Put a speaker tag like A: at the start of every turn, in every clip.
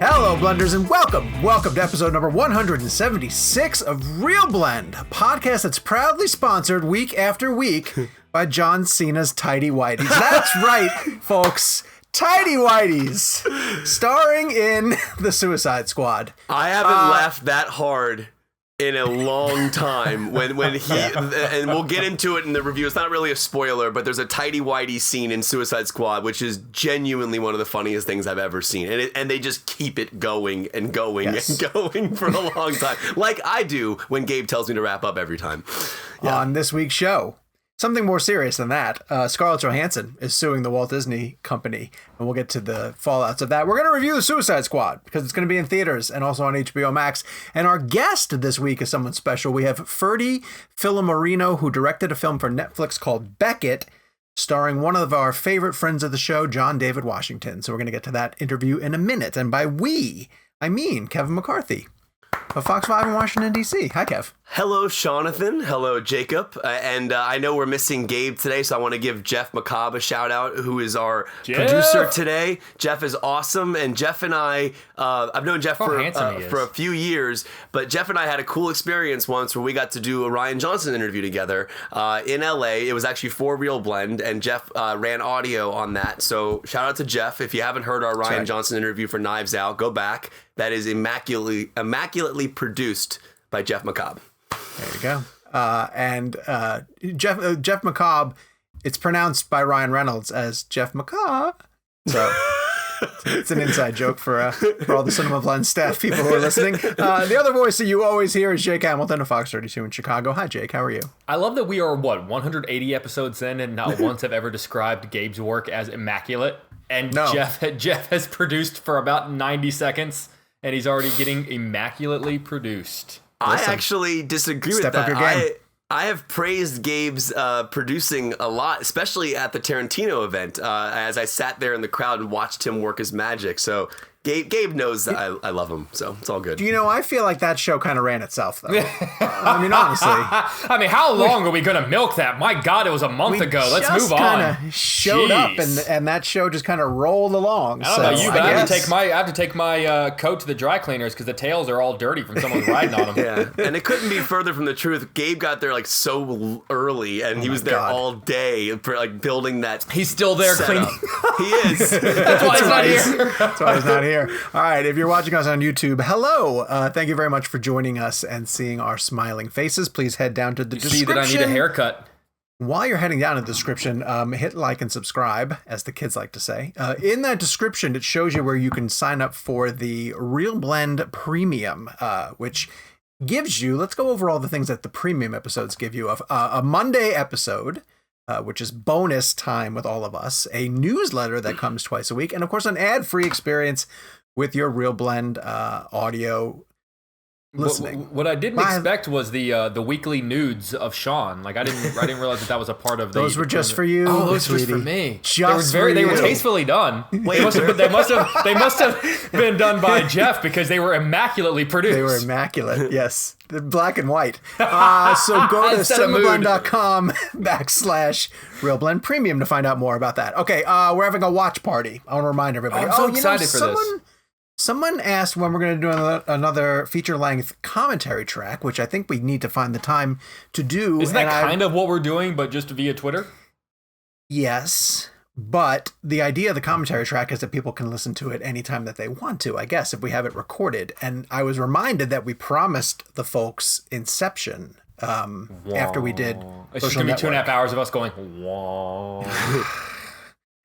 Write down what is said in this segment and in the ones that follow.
A: Hello, Blenders, and welcome to episode number 176 of ReelBlend, a podcast that's proudly sponsored week after week by John Cena's Tidy Whities. That's right, folks. Tidy Whities, starring in The Suicide Squad.
B: I haven't laughed that hard in a long time when he, and we'll get into it in the review. It's not really a spoiler, but there's a Tidy Whitey scene in Suicide Squad, which is genuinely one of the funniest things I've ever seen. And they just keep it going and going and going for a long time. Like I do when Gabe tells me to wrap up every time.
A: Yeah. On this week's show, something more serious than that, Scarlett Johansson is suing the Walt Disney Company, and we'll get to the fallouts of that. We're going to review The Suicide Squad because it's going to be in theaters and also on HBO Max. And our guest this week is someone special. We have Ferdi Filomarino, who directed a film for Netflix called Beckett, starring one of our favorite friends of the show, John David Washington. So we're going to get to that interview in a minute. And by we, I mean Kevin McCarthy of Fox 5 in Washington, D.C. Hi, Kev.
B: Hello, Jonathan. Hello, Jacob. And I know we're missing Gabe today, so I want to give Jeff McCobb a shout out, who is our producer today. Jeff is awesome. And Jeff and I, I've known Jeff for a few years, but Jeff and I had a cool experience once where we got to do a Rian Johnson interview together in LA. It was actually for ReelBlend, and Jeff ran audio on that. So shout out to Jeff. If you haven't heard our Rian Johnson interview for Knives Out, go back. That is immaculately produced by Jeff McCobb.
A: There you go. And Jeff McCobb, it's pronounced by Ryan Reynolds as Jeff McCobb. So it's an inside joke for all the Cinema Blend staff people who are listening. The other voice that you always hear is Jake Hamilton of Fox 32 in Chicago. Hi, Jake. How are you?
C: I love that we are, 180 episodes in and not once have ever described Gabe's work as immaculate. And no. Jeff has produced for about 90 seconds, and he's already getting immaculately produced.
B: Listen, I actually disagree with that.
A: Step up your game.
B: I have praised Gabe's producing a lot, especially at the Tarantino event, as I sat there in the crowd and watched him work his magic. So Gabe knows that I love him, so it's all good.
A: You know, I feel like that show kind of ran itself, though. I mean, honestly.
C: I mean, how long are we going to milk that? My God, it was a month ago. Let's move on.
A: Kind of showed up, and that show just kind of rolled along.
C: I don't know you, but I have to take my coat to the dry cleaners because the tails are all dirty from someone riding on them.
B: Yeah, and it couldn't be further from the truth. Gabe got there like so early, and he was there all day, like building that.
C: He's still there cleaning.
B: He is.
C: That's why he's not here.
A: That's why he's not here. All right, if you're watching us on YouTube, hello. Thank you very much for joining us and seeing our smiling faces. Please head down to the description.
C: See that I need a haircut.
A: While you're heading down to the description, hit like and subscribe, as the kids like to say. In that description, it shows you where you can sign up for the ReelBlend Premium, which gives you, let's go over all the things that the premium episodes give you. A Monday episode, which is bonus time with all of us, a newsletter that comes twice a week, and of course an ad-free experience with your ReelBlend audio listening.
C: What I didn't expect was the weekly nudes of Sean. Like I didn't realize that was a part of the.
A: Those were just for you.
C: Oh, those were for me. They were tastefully done.
B: Wait,
C: they must have been done by Jeff because they were immaculately produced.
A: They were immaculate. Yes, they're black and white. So go to cinemablend.com/ReelBlend Premium to find out more about that. Okay, we're having a watch party. I want to remind everybody.
C: I'm so excited for this.
A: Someone asked when we're going to do another feature-length commentary track, which I think we need to find the time to do.
C: Isn't that kind of what we're doing, but just via Twitter?
A: Yes, but the idea of the commentary track is that people can listen to it anytime that they want to, I guess, if we have it recorded. And I was reminded that we promised the folks Inception after we did
C: It's just going to be 2.5 hours of us going, wah.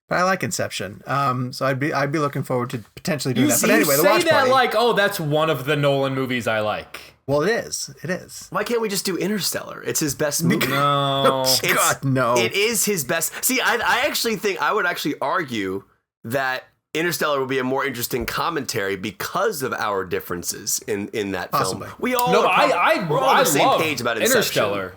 A: But I like Inception, so I'd be looking forward to potentially doing that. But
C: anyway,
A: the watch party.
C: Like, oh, that's one of the Nolan movies I like.
A: Well, it is. It is.
B: Why can't we just do Interstellar? It's his best movie.
C: No,
A: God, no.
B: It is his best. See, I actually think I would actually argue that Interstellar will be a more interesting commentary because of our differences in that film. We all we're all on the same page about
C: Interstellar.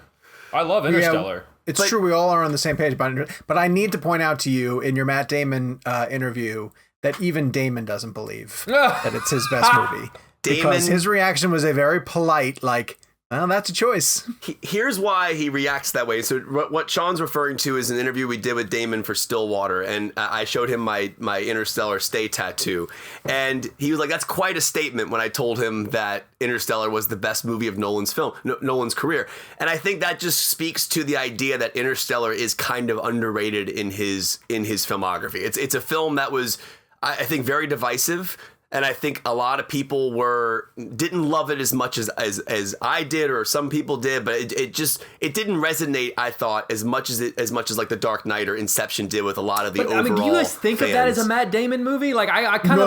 C: I love Interstellar.
A: Yeah. It's true, we all are on the same page about it, but I need to point out to you in your Matt Damon interview that even Damon doesn't believe that it's his best movie. Because his reaction was a very polite, like, Well, that's a choice.
B: Here's why he reacts that way. So what Sean's referring to is an interview we did with Damon for Stillwater, and I showed him my Interstellar Stay tattoo, and he was like, "That's quite a statement." When I told him that Interstellar was the best movie of Nolan's career, and I think that just speaks to the idea that Interstellar is kind of underrated in his filmography. It's a film that was, I think, very divisive. And I think a lot of people didn't love it as much as I did, or some people did, but it didn't resonate, I thought, as much as like The Dark Knight or Inception did with a lot of the overall. I mean, do you guys
C: think
B: fans.
C: of that as a Matt Damon movie? Like I kind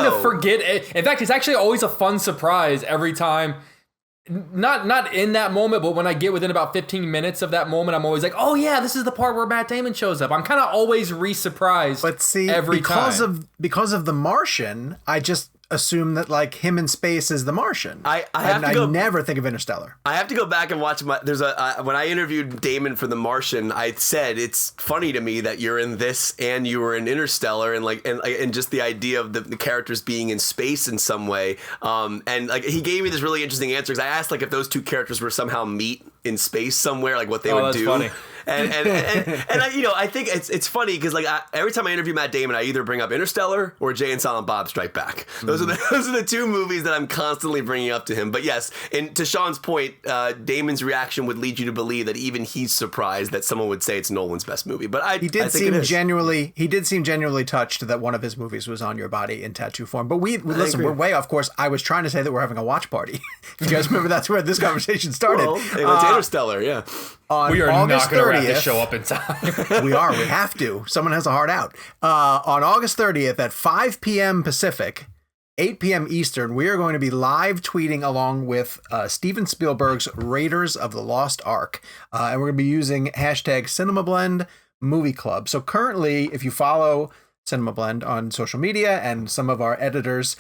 C: of forget it. In fact, it's actually always a fun surprise every time. Not in that moment, but when I get within about 15 minutes of that moment, I'm always like, oh yeah, this is the part where Matt Damon shows up. I'm kind of always re-surprised.
A: But see,
C: every time.
A: because of The Martian, I just assume that like him in space is The Martian.
B: I
A: never think of Interstellar.
B: I have to go back and watch when I interviewed Damon for The Martian, I said it's funny to me that you're in this and you were in Interstellar, and just the idea of the characters being in space in some way. And like he gave me this really interesting answer, because I asked like if those two characters were somehow meet in space somewhere, like what they would do.
C: Funny.
B: And I think it's funny because like every time I interview Matt Damon, I either bring up Interstellar or Jay and Silent Bob Strike Back. Those are the two movies that I'm constantly bringing up to him. But yes, and to Sean's point, Damon's reaction would lead you to believe that even he's surprised that someone would say it's Nolan's best movie. But he did seem
A: genuinely touched that one of his movies was on your body in tattoo form. But listen, we're way off course. I was trying to say that we're having a watch party. You guys remember that's where this conversation started.
B: Well, it went to Interstellar, yeah.
C: We are not going to wrap this show up in time.
A: We have to. Someone has a heart out. On August 30th at 5 p.m. Pacific, 8 p.m. Eastern, we are going to be live tweeting along with Steven Spielberg's Raiders of the Lost Ark. And we're going to be using hashtag CinemaBlend Movie Club. So currently, if you follow CinemaBlend on social media and some of our editors,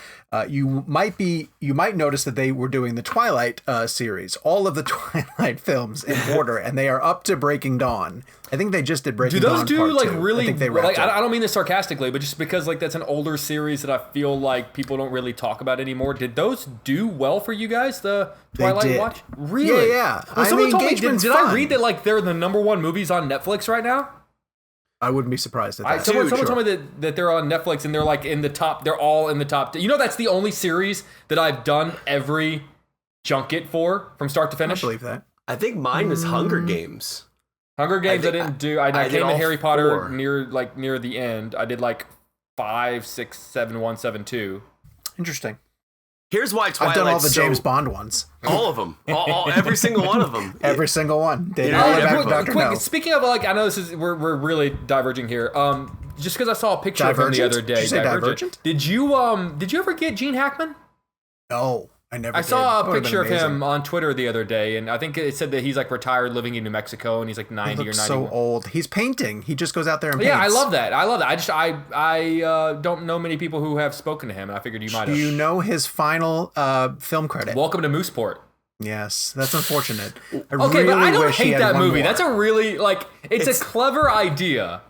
A: you might notice that they were doing the Twilight series, all of the Twilight films in order, and they are up to Breaking Dawn. I think they just did Breaking Dawn.
C: Do those do like
A: 2.
C: really?
A: I think they
C: like, I don't mean this sarcastically, but just because like that's an older series that I feel like people don't really talk about anymore. Did those do well for you guys? The Twilight watch? Really?
A: Yeah.
C: Well, someone told me. Did I read that like they're the #1 movies on Netflix right now?
A: I wouldn't be surprised at that.
C: Someone told me that they're on Netflix and they're like in the top. They're all in the top. You know, that's the only series that I've done every junket for from start to finish.
A: I believe that.
B: I think mine was Hunger Games.
C: Hunger Games I didn't do. I came in Harry Potter
B: 4.
C: near the end. I did like 5, 6, 7, 1, 7, 2.
A: Interesting.
B: Here's why Twilight's
A: I've done all the James Bond ones.
B: All of them. Every single one of them.
A: Every single one.
C: Quick, speaking of like, I know we're really diverging here. Just because I saw a picture of him the other day.
A: Did you say Divergent?
C: Did you ever get Gene Hackman?
A: No, I never.
C: I saw a picture of him on Twitter the other day, and I think it said that he's like retired, living in New Mexico, and he's like 90 or 91.
A: So old. He's painting. He just goes out there and paints.
C: Yeah, I love that. I don't know many people who have spoken to him, and I figured you might have.
A: Do you know his final film credit?
C: Welcome to Mooseport.
A: Yes, that's unfortunate.
C: But I don't hate that movie. That's a really it's a clever idea.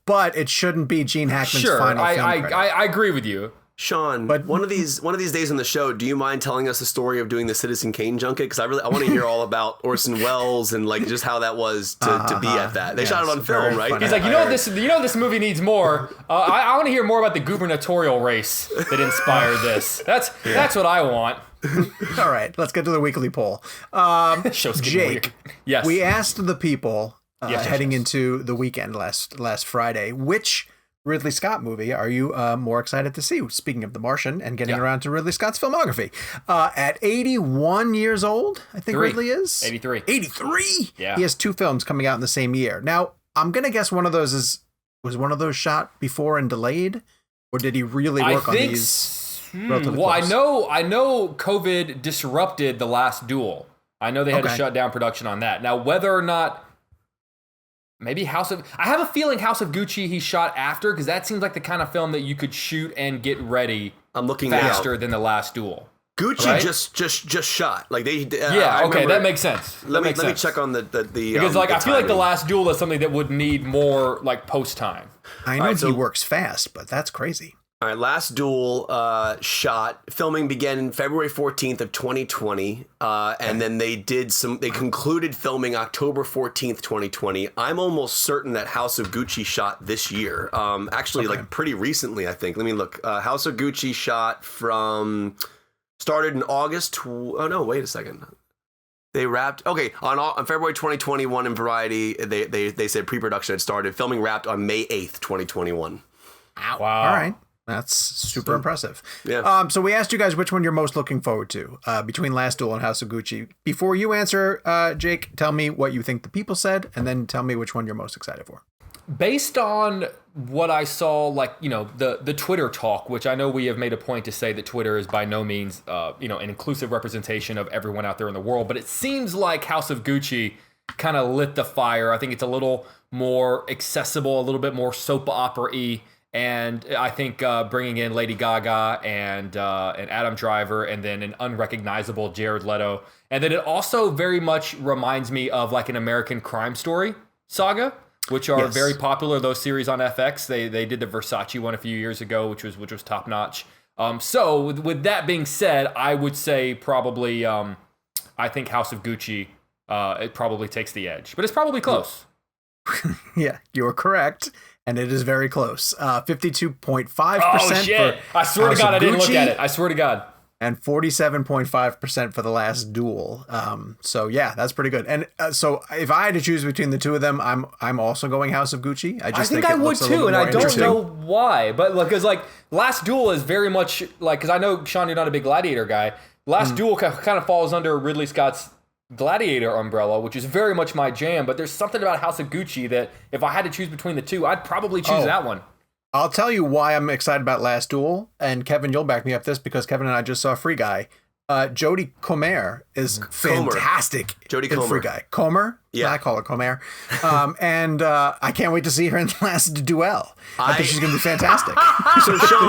A: But it shouldn't be Gene Hackman's final film credit.
C: I agree with you.
B: Sean, but one of these days on the show, do you mind telling us the story of doing the Citizen Kane junket? Because I want to hear all about Orson Welles and like just how that was to be at that. They shot it on film, right?
C: Funny. He's like, this movie needs more. I want to hear more about the gubernatorial race that inspired this. That's what I want.
A: All right, let's get to the weekly poll. Jake,
C: yes,
A: we asked the people heading into the weekend last Friday, which Ridley Scott movie are you more excited to see? Speaking of The Martian and getting around to Ridley Scott's filmography. At 81 years old, I think Ridley is.
C: 83.
A: 83?
C: Yeah.
A: He has 2 films coming out in the same year. Now, I'm going to guess one of those was one of those shot before and delayed? Or did he really work on these?
C: Well, close? I know COVID disrupted The Last Duel. I know they had to shut down production on that. Now, whether or not maybe I have a feeling House of Gucci he shot after, because that seems like the kind of film that you could shoot and get ready faster than The Last Duel.
B: Gucci just shot. Like they
C: that makes sense.
B: Let me check on the
C: because I feel like The Last Duel is something that would need more like post time.
A: I know he works fast, but that's crazy.
B: All right, Last Duel filming began February 14th of 2020, and then they concluded filming October 14th, 2020. I'm almost certain that House of Gucci shot this year. Actually, like pretty recently, I think. Let me look. House of Gucci started in August. Oh no, wait a second. They wrapped on February 2021 in Variety. They said pre-production had started. Filming wrapped on May 8th, 2021.
A: Wow! All right. That's super impressive.
B: Yeah.
A: So we asked you guys which one you're most looking forward to between Last Duel and House of Gucci. Before you answer, Jake, tell me what you think the people said, and then tell me which one you're most excited for.
C: Based on what I saw, like, the Twitter talk, which I know we have made a point to say that Twitter is by no means, an inclusive representation of everyone out there in the world, but it seems like House of Gucci kind of lit the fire. I think it's a little more accessible, a little bit more soap opera-y. And I think bringing in Lady Gaga and Adam Driver and then an unrecognizable Jared Leto. And then it also very much reminds me of like an American Crime Story saga, which are very popular, those series on FX. They did the Versace one a few years ago, which was top notch. So with that being said, I would say probably I think House of Gucci it probably takes the edge, but it's probably close.
A: Yeah, you are correct. And it is very close. 52.5%.
C: Oh, shit. I swear to God, I didn't look at it. I swear to God.
A: And 47.5% for The Last Duel. So, yeah, that's pretty good. And so if I had to choose between the two of them, I'm also going House of Gucci. I think
C: I would too, and I don't know why. But because Last Duel is very much because I know, Sean, you're not a big Gladiator guy. Last Duel kind of falls under Ridley Scott's Gladiator umbrella, which is very much my jam, but there's something about House of Gucci that if I had to choose between the two, I'd probably choose that one.
A: I'll tell you why I'm excited about Last Duel, and Kevin, you'll back me up this because Kevin and I just saw Free Guy. Jodie Comer is fantastic.
B: Jodie Comer.
A: Free Guy. Comer? Yeah. I call her Comer. And I can't wait to see her in Last Duel. I think she's going to be fantastic.
B: So Sean,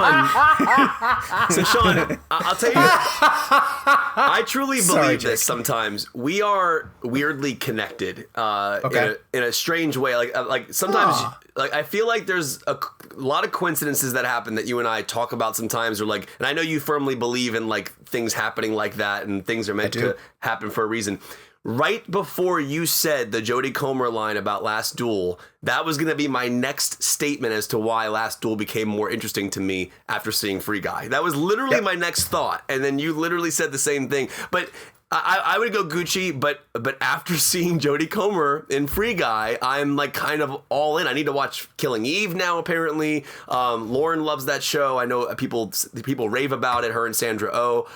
B: I'll tell you, I truly believe this sometimes. We are weirdly connected in a strange way. Like sometimes, like I feel like there's a lot of coincidences that happen that you and I talk about sometimes, and I know you firmly believe in like things happening like that and things are meant to happen for a reason. Right before you said the Jodie Comer line about Last Duel, that was going to be my next statement as to why Last Duel became more interesting to me after seeing Free Guy. That was literally my next thought, and then you literally said the same thing. But I would go Gucci, but after seeing Jodie Comer in Free Guy, I'm like kind of all in. I need to watch Killing Eve now, apparently. Lauren loves that show. I know people rave about it, her and Sandra Oh.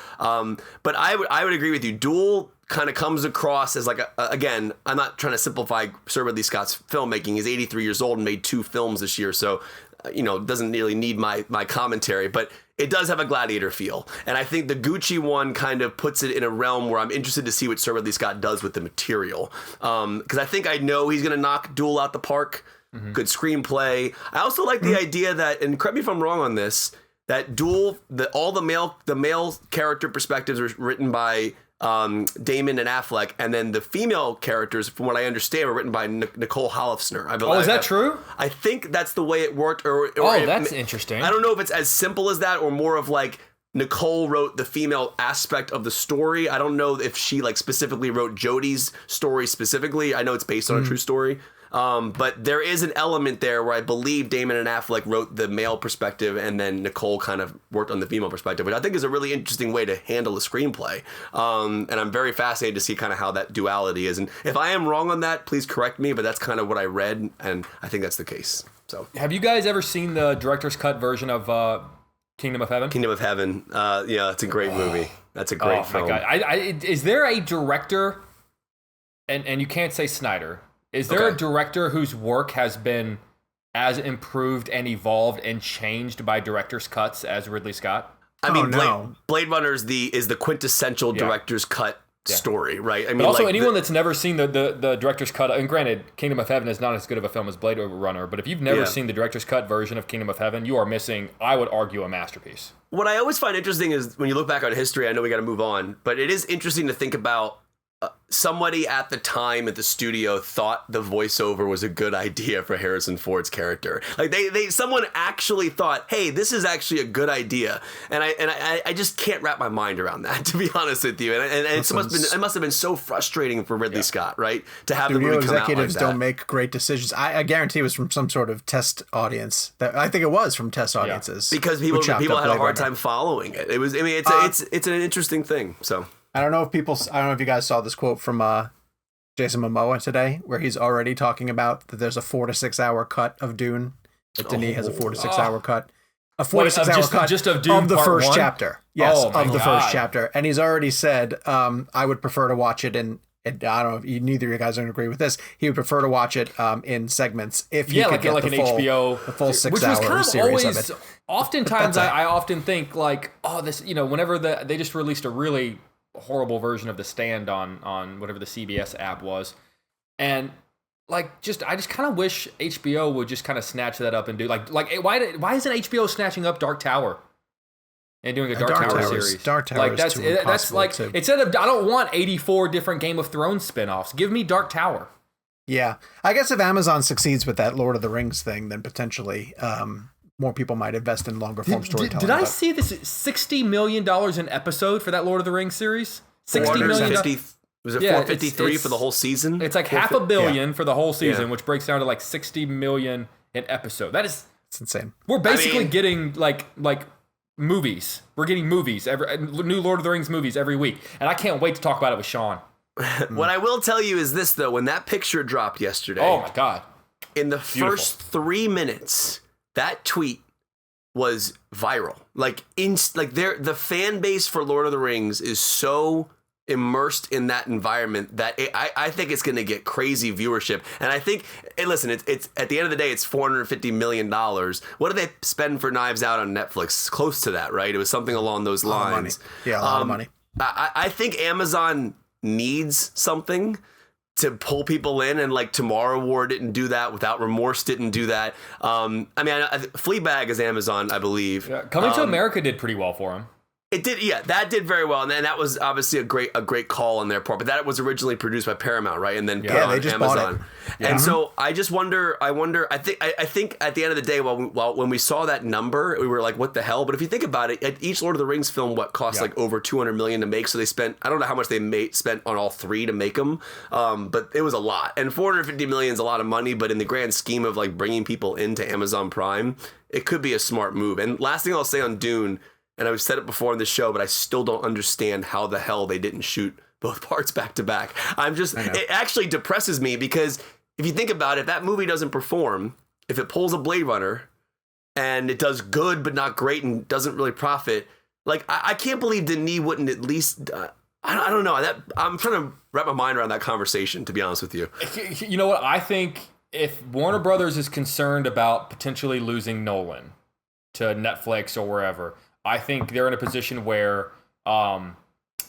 B: But I would agree with you. Duel kind of comes across as like, again, I'm not trying to simplify Sir Ridley Scott's filmmaking. He's 83 years old and made 2 films this year, so doesn't really need my commentary, but it does have a Gladiator feel. And I think the Gucci one kind of puts it in a realm where I'm interested to see what Sir Ridley Scott does with the material. Because I think I know he's going to knock Duel out the park. Mm-hmm. Good screenplay. I also like the idea that, and correct me if I'm wrong on this, that Duel, all the male character perspectives are written by Damon and Affleck, and then the female characters, from what I understand, were written by Nicole Holofcener.
C: Is that true?
B: I think that's the way it worked.
C: That's interesting.
B: I don't know if it's as simple as that, or more of like Nicole wrote the female aspect of the story. I don't know if she like specifically wrote Jodie's story specifically. I know it's based on a true story. But there is an element there where I believe Damon and Affleck wrote the male perspective and then Nicole kind of worked on the female perspective, which I think is a really interesting way to handle a screenplay. And I'm very fascinated to see kind of how that duality is. And if I am wrong on that, please correct me, but that's kind of what I read, and I think that's the case. So,
C: have you guys ever seen the director's cut version of Kingdom of Heaven?
B: Kingdom of Heaven. Yeah, it's a great movie. That's a great film.
C: My God. Is there a director, and you can't say Snyder, is there a director whose work has been as improved and evolved and changed by director's cuts as Ridley Scott?
B: I mean, Blade Runner is the quintessential director's cut story, right? I mean,
C: but also anyone that's never seen the director's cut, and granted, Kingdom of Heaven is not as good of a film as Blade Runner, but if you've never seen the director's cut version of Kingdom of Heaven, you are missing, I would argue, a masterpiece.
B: What I always find interesting is when you look back on history, I know we got to move on, but it is interesting to think about somebody at the time at the studio thought the voiceover was a good idea for Harrison Ford's character. Like someone actually thought, hey, this is actually a good idea. And I just can't wrap my mind around that, to be honest with you. And it must have been so frustrating for Ridley Scott, right? To have the movie come out like that.
A: Executives don't make great decisions. I guarantee it was from some sort of test audience. I think it was from test audiences.
B: Because people had a hard time following it. It was, I mean, it's an interesting thing. So
A: I don't know if you guys saw this quote from Jason Momoa today, where he's already talking about that there's a 4 to 6 hour cut of Dune. That Denis has a 4 to 6 hour cut. A 4 to 6 hour cut
C: just of Dune
A: of the first
C: one?
A: chapter. Yes,
C: of
A: the first chapter. And he's already said, I would prefer to watch it in. I don't know if neither of you guys don't agree with this. He would prefer to watch it in segments if he could get
C: like
A: the
C: an
A: full,
C: HBO,
A: the full 6
C: hour
A: kind of series
C: always,
A: of it.
C: Oftentimes, I often think like, oh, this, whenever they just released a really horrible version of The Stand on whatever the CBS app was, and like I just kind of wish HBO would just kind of snatch that up and do like why isn't HBO snatching up Dark Tower? And doing a Dark Tower series.
A: Dark Tower
C: like that's like
A: to...
C: instead of I don't want 84 different Game of Thrones spinoffs. Give me Dark Tower.
A: Yeah, I guess if Amazon succeeds with that Lord of the Rings thing, then potentially more people might invest in longer form storytelling.
C: Did I see this $60 million an episode for that Lord of the Rings series? $60 million.
B: Was it 453 for the whole season?
C: It's like $500 million for the whole season, which breaks down to like $60 million an episode. It's
A: insane.
C: We're basically getting like movies. We're getting movies, new Lord of the Rings movies every week. And I can't wait to talk about it with Sean.
B: What I will tell you is this, though. When that picture dropped yesterday.
C: Oh, my God.
B: In the first 3 minutes, that tweet was viral. The fan base for Lord of the Rings is so immersed in that environment that I think it's going to get crazy viewership. And I think, hey, listen, it's at the end of the day, it's $450 million. What did they spend for Knives Out on Netflix? Close to that, right? It was something along those lines.
A: A lot of money.
B: I think Amazon needs something to pull people in, and like Tomorrow War didn't do that. Without Remorse didn't do that. Fleabag is Amazon, I believe.
C: Yeah, Coming to America did pretty well for him.
B: It did, yeah. That did very well, and that was obviously a great call on their part. But that was originally produced by Paramount, right? And then put on
A: they just
B: Amazon.
A: Bought it.
B: And so I just wonder. I think at the end of the day, when we saw that number, we were like, "What the hell?" But if you think about it, each Lord of the Rings film cost like over $200 million to make. So they spent, I don't know how much they spent on all three to make them, but it was a lot. And $450 million is a lot of money, but in the grand scheme of like bringing people into Amazon Prime, it could be a smart move. And last thing I'll say on Dune. And I've said it before in the show, but I still don't understand how the hell they didn't shoot both parts back to back. It actually depresses me because if you think about it, if that movie doesn't perform, if it pulls a Blade Runner and it does good but not great and doesn't really profit, like I can't believe Denis wouldn't at least. I don't know. I'm trying to wrap my mind around that conversation, to be honest with you.
C: You know what? I think if Warner Brothers is concerned about potentially losing Nolan to Netflix or wherever, I think they're in a position where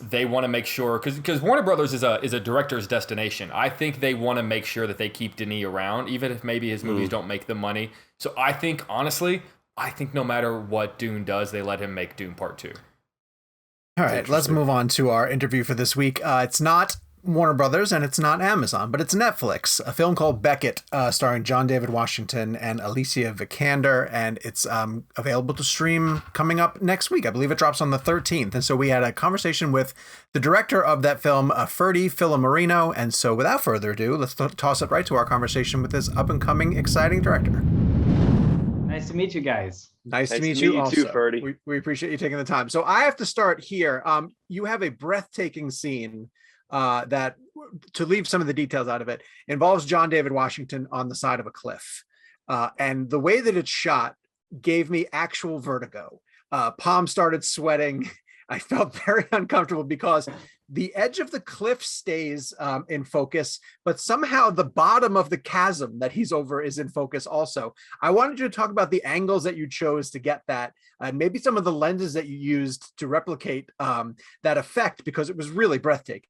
C: they want to make sure, because Warner Brothers is a director's destination. I think they want to make sure that they keep Denis around, even if maybe his movies don't make the money. So I think, honestly, no matter what Dune does, they let him make Dune Part 2.
A: All right, let's move on to our interview for this week. It's not Warner Brothers and it's not Amazon, but it's Netflix. A film called Beckett, starring John David Washington and Alicia Vikander, and it's available to stream coming up next week. I believe it drops on the 13th. And so we had a conversation with the director of that film, Ferdi Filomarino. And so without further ado, let's toss it right to our conversation with this up-and-coming, exciting director.
D: Nice to meet you guys.
A: Nice to meet you also.
B: Too, Ferdi.
A: We appreciate you taking the time. So I have to start here. You have a breathtaking scene that, to leave some of the details out of it, involves John David Washington on the side of a cliff. And the way that it's shot gave me actual vertigo. Palms started sweating. I felt very uncomfortable because the edge of the cliff stays in focus, but somehow the bottom of the chasm that he's over is in focus also. I wanted you to talk about the angles that you chose to get that, and maybe some of the lenses that you used to replicate that effect, because it was really breathtaking.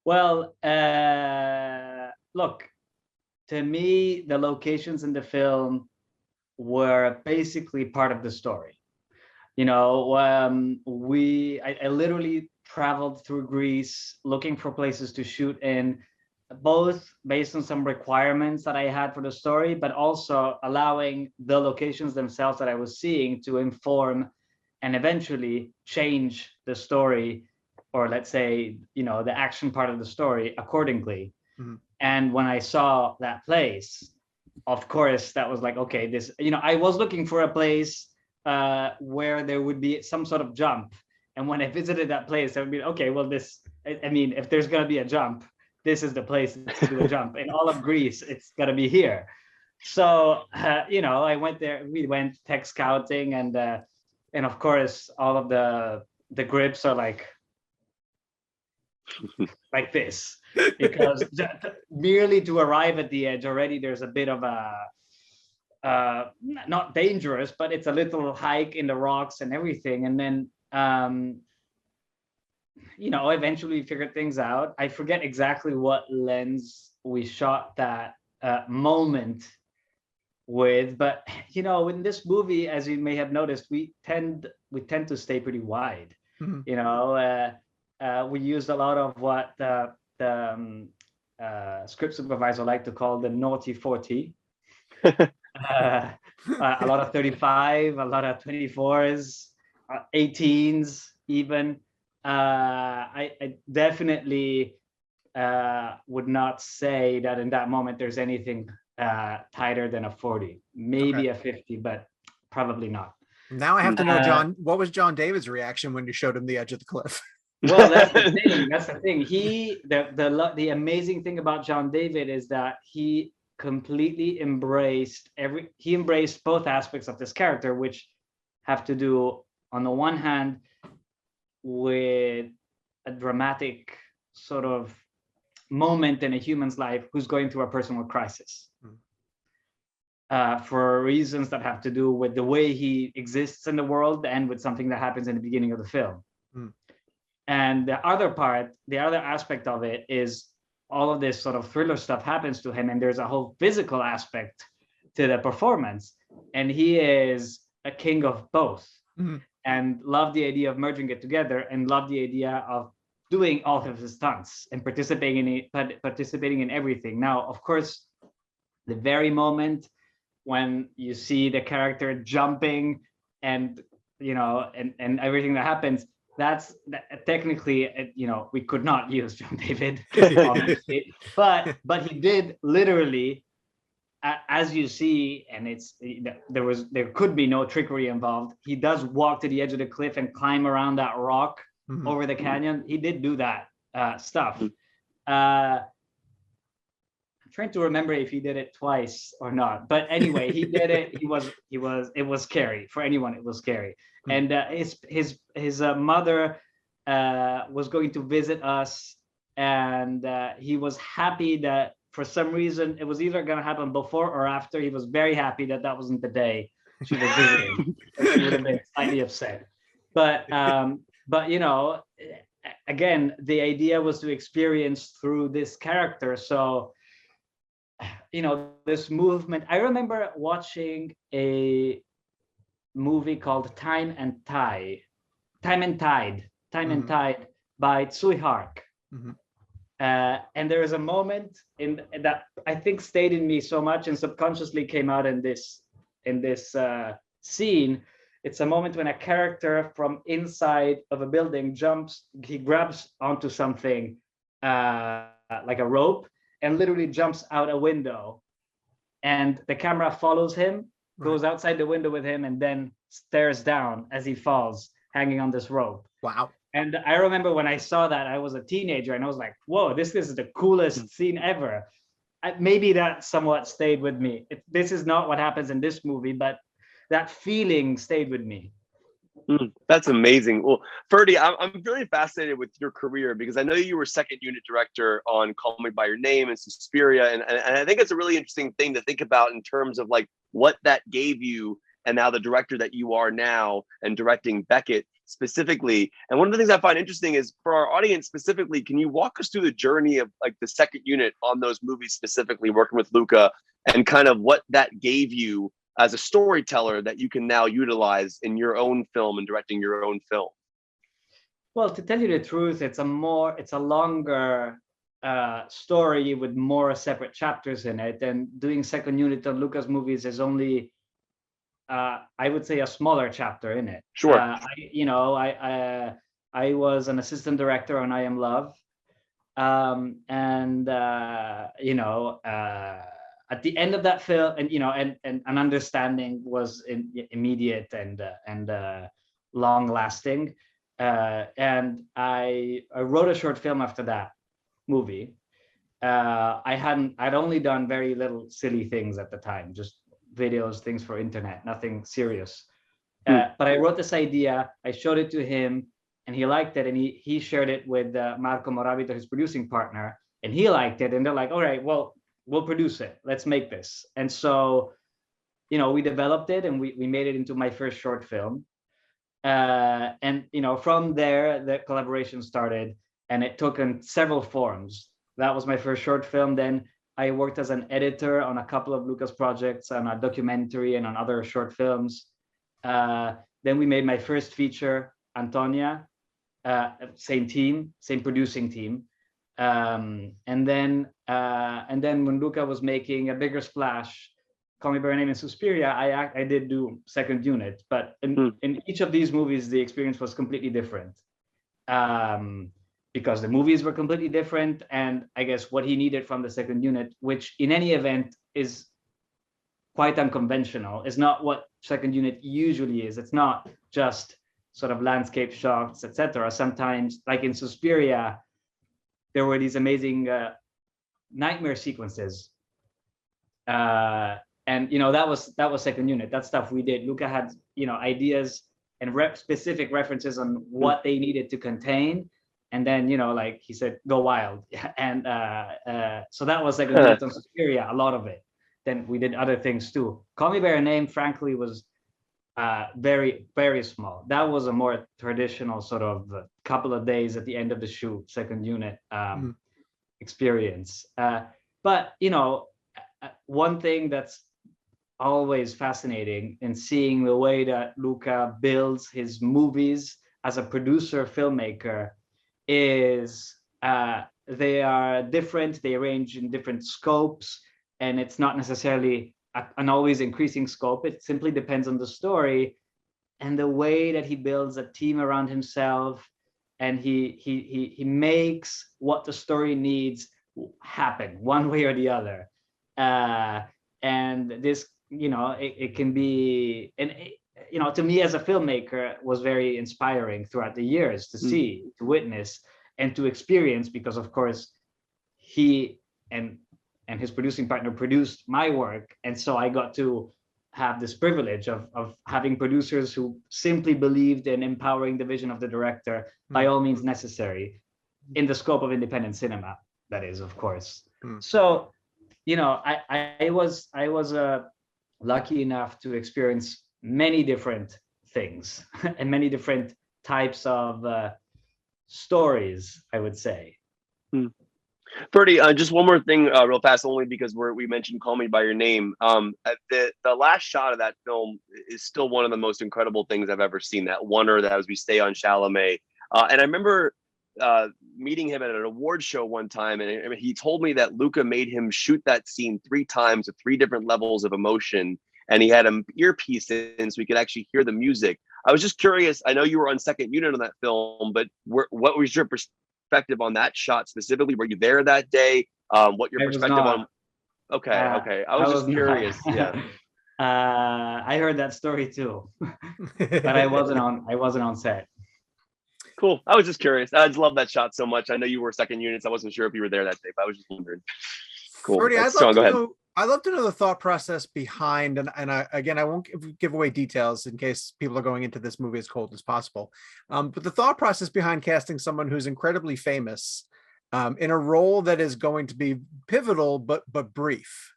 D: Well, look, to me, the locations in the film were basically part of the story. You know, I literally traveled through Greece looking for places to shoot in, both based on some requirements that I had for the story, but also allowing the locations themselves that I was seeing to inform and eventually change the story, or let's say, the action part of the story accordingly.
A: Mm-hmm.
D: And when I saw that place, of course, that was like, okay, this, I was looking for a place where there would be some sort of jump. And when I visited that place, I would be, okay, well, if there's going to be a jump, this is the place to do a jump. In all of Greece, it's got to be here. So, I went there, we went tech scouting, and of course, all of the grips are like this, because merely to arrive at the edge already, there's a bit of a, not dangerous, but it's a little hike in the rocks and everything. And then, eventually figured things out. I forget exactly what lens we shot that moment with, but in this movie, as you may have noticed, we tend to stay pretty wide.
A: Mm-hmm.
D: We used a lot of what the script supervisor liked to call the naughty 40. A lot of 35, a lot of 24s, 18s even. I definitely would not say that in that moment there's anything tighter than a 40, maybe a 50, but probably not.
A: Now I have to know, John, what was John David's reaction when you showed him the edge of the cliff?
D: Well, that's the thing. The amazing thing about John David is that he completely embraced both aspects of this character, which have to do, on the one hand, with a dramatic sort of moment in a human's life who's going through a personal crisis, for reasons that have to do with the way he exists in the world and with something that happens in the beginning of the film. And the other aspect of it is all of this sort of thriller stuff happens to him, and there's a whole physical aspect to the performance, and he is a king of both. And love the idea of merging it together, and love the idea of doing all of his stunts and participating in everything. Now, of course, the very moment when you see the character jumping and and everything that happens, that's technically, we could not use John David, obviously, but he did literally, as you see, and there could be no trickery involved. He does walk to the edge of the cliff and climb around that rock over the canyon. He did do that stuff. I'm trying to remember if he did it twice or not, but anyway, he did it. It was scary for anyone. It was scary. And his mother was going to visit us, and he was happy that for some reason it was either going to happen before or after. He was very happy that wasn't the day she was visiting. She would have been slightly upset. But again, the idea was to experience through this character. So this movement. I remember watching a movie called Time and Tide by Tsui Hark. And there is a moment in that I think stayed in me so much and subconsciously came out in this scene. It's a moment when a character from inside of a building he grabs onto something like a rope and literally jumps out a window, and the camera follows him, goes outside the window with him, and then stares down as he falls, hanging on this rope.
A: Wow.
D: And I remember when I saw that, I was a teenager, and I was like, whoa, this is the coolest scene ever. Maybe that somewhat stayed with me. This is not what happens in this movie, but that feeling stayed with me.
E: That's amazing. Well, Ferdi, I'm really fascinated with your career, because I know you were second unit director on Call Me by Your Name and Suspiria, and I think it's a really interesting thing to think about in terms of like what that gave you, and now the director that you are now and directing Beckett specifically. And one of the things I find interesting is, for our audience specifically, can you walk us through the journey of like the second unit on those movies, specifically working with Luca, and kind of what that gave you as a storyteller that you can now utilize in your own film and directing your own film?
D: Well, to tell you the truth, it's a longer story with more separate chapters in it. And doing second unit on Luca's movies is only, I would say, a smaller chapter in it.
E: Sure.
D: I was an assistant director on I Am Love, and at the end of that film, and and an understanding was immediate and long lasting. And I wrote a short film after that movie. I'd only done very little silly things at the time, just videos, things for internet, nothing serious. But I wrote this idea, I showed it to him, and he liked it, and he shared it with Marco Moravito, his producing partner, and he liked it, and they're like, all right, well, we'll produce it, let's make this. And so, we developed it, and we made it into my first short film. And from there, the collaboration started, and it took on several forms. That was my first short film. Then I worked as an editor on a couple of Lucas projects, on a documentary and on other short films. Then we made my first feature, Antonia, same team, same producing team. And then when Luca was making a bigger splash, Call Me by Your Name and Suspiria, I did do second unit, but in each of these movies, the experience was completely different. Because the movies were completely different, and I guess what he needed from the second unit, which in any event is quite unconventional, is not what second unit usually is. It's not just sort of landscape shots, etc. Sometimes, like in Suspiria, there were these amazing nightmare sequences. And that was second unit. That stuff we did. Luca had ideas and specific references on what they needed to contain, and then like he said, go wild. And so that was second unit on Suspiria, a lot of it. Then we did other things too. Call Me by Your Name, frankly, was very, very small. That was a more traditional sort of couple of days at the end of the shoot, second unit experience. But one thing that's always fascinating in seeing the way that Luca builds his movies as a producer filmmaker is they are different. They range in different scopes, and it's not necessarily an always increasing scope. It simply depends on the story and the way that he builds a team around himself, and he makes what the story needs happen one way or the other. And this, it can be, and to me as a filmmaker, was very inspiring throughout the years to see, to witness, and to experience, because of course he and his producing partner produced my work, and so I got to have this privilege of having producers who simply believed in empowering the vision of the director by all means necessary, in the scope of independent cinema, that is, of course. So I was lucky enough to experience many different things and many different types of stories, I would say.
E: Ferdi, just one more thing real fast, only because we mentioned Call Me by Your Name. The last shot of that film is still one of the most incredible things I've ever seen. That wonder that as we stay on Chalamet. And I remember meeting him at an award show one time, and he told me that Luca made him shoot that scene 3 times with 3 different levels of emotion, and he had an earpiece in so he could actually hear the music. I was just curious, I know you were on second unit on that film, but what was your perspective on that shot specifically? Were you there that day? What your perspective on? Okay. I was just curious. Yeah.
D: I heard that story too, but I wasn't on set.
E: Cool. I was just curious. I just love that shot so much. I know you were second units. I wasn't sure if you were there that day, but I was just wondering. Cool.
A: Ferdi, I'd love to know the thought process behind, and I won't give away details in case people are going into this movie as cold as possible. But the thought process behind casting someone who's incredibly famous in a role that is going to be pivotal but brief.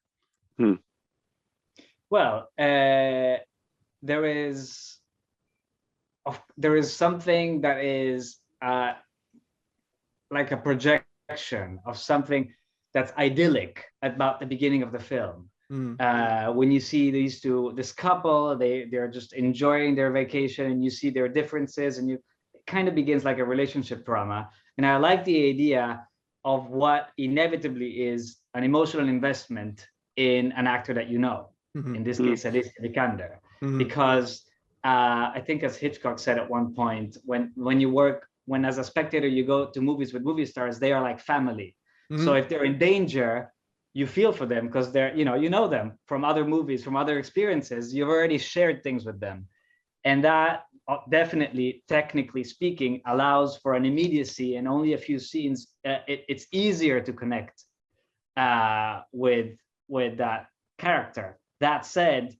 D: Well, there is something that is like a projection of something that's idyllic about the beginning of the film. When you see this couple, they're just enjoying their vacation, and you see their differences, and kind of begins like a relationship drama. And I like the idea of what inevitably is an emotional investment in an actor that you know. In this case, Alicia Vikander, because I think, as Hitchcock said at one point, when as a spectator you go to movies with movie stars, they are like family. So if they're in danger, you feel for them because they're, you know them from other movies, from other experiences. You've already shared things with them, and that definitely, technically speaking, allows for an immediacy. And only a few scenes, it's easier to connect with that character. That said,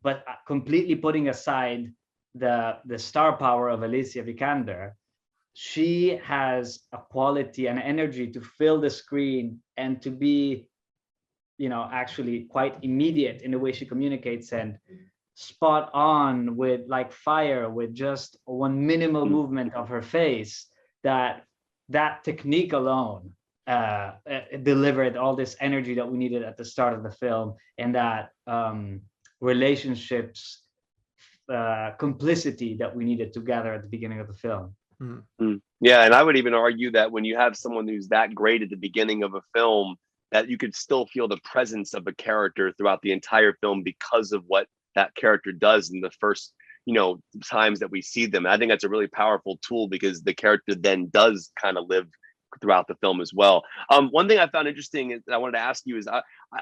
D: but completely putting aside the star power of Alicia Vikander, she has a quality and energy to fill the screen and to be, actually quite immediate in the way she communicates and spot on with like fire, with just one minimal movement of her face. That technique alone delivered all this energy that we needed at the start of the film, and that relationships complicity that we needed to gather at the beginning of the film.
E: Yeah, and I would even argue that when you have someone who's that great at the beginning of a film, that you could still feel the presence of a character throughout the entire film because of what that character does in the first times that we see them. I think that's a really powerful tool because the character then does kind of live throughout the film as well. One thing I found interesting that I wanted to ask you is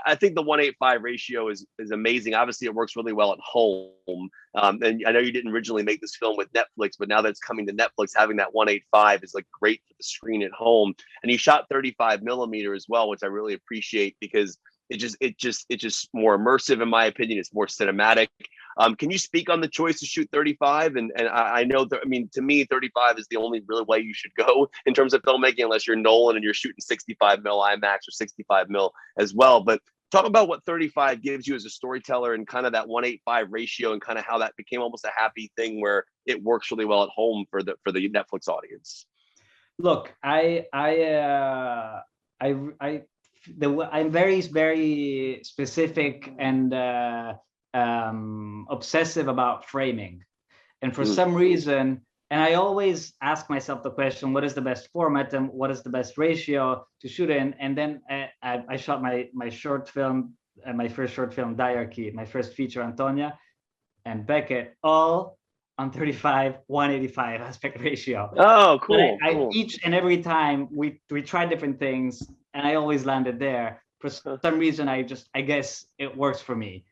E: I think the 1:8:5 ratio is amazing. Obviously, it works really well at home. And I know you didn't originally make this film with Netflix, but now that it's coming to Netflix, having that 1:8:5 is like great for the screen at home. And you shot 35 millimeter as well, which I really appreciate because it's just more immersive, in my opinion. It's more cinematic. Can you speak on the choice to shoot 35? And I know that, to me, 35 is the only real way you should go in terms of filmmaking, unless you're Nolan and you're shooting 65 mil IMAX or 65 mil as well. But talk about what 35 gives you as a storyteller and kind of that 1:8:5 ratio and kind of how that became almost a happy thing where it works really well at home for the Netflix audience.
D: Look, I'm very, very specific and obsessive about framing, and for some reason, and I always ask myself the question, what is the best format and what is the best ratio to shoot in? And then I shot my short film, my first short film, Diarchy, my first feature, Antonia, and Beckett, all on 35:1:85 aspect ratio.
E: Oh, cool.
D: I each and every time we tried different things, and I always landed there. For some reason, I guess it works for me.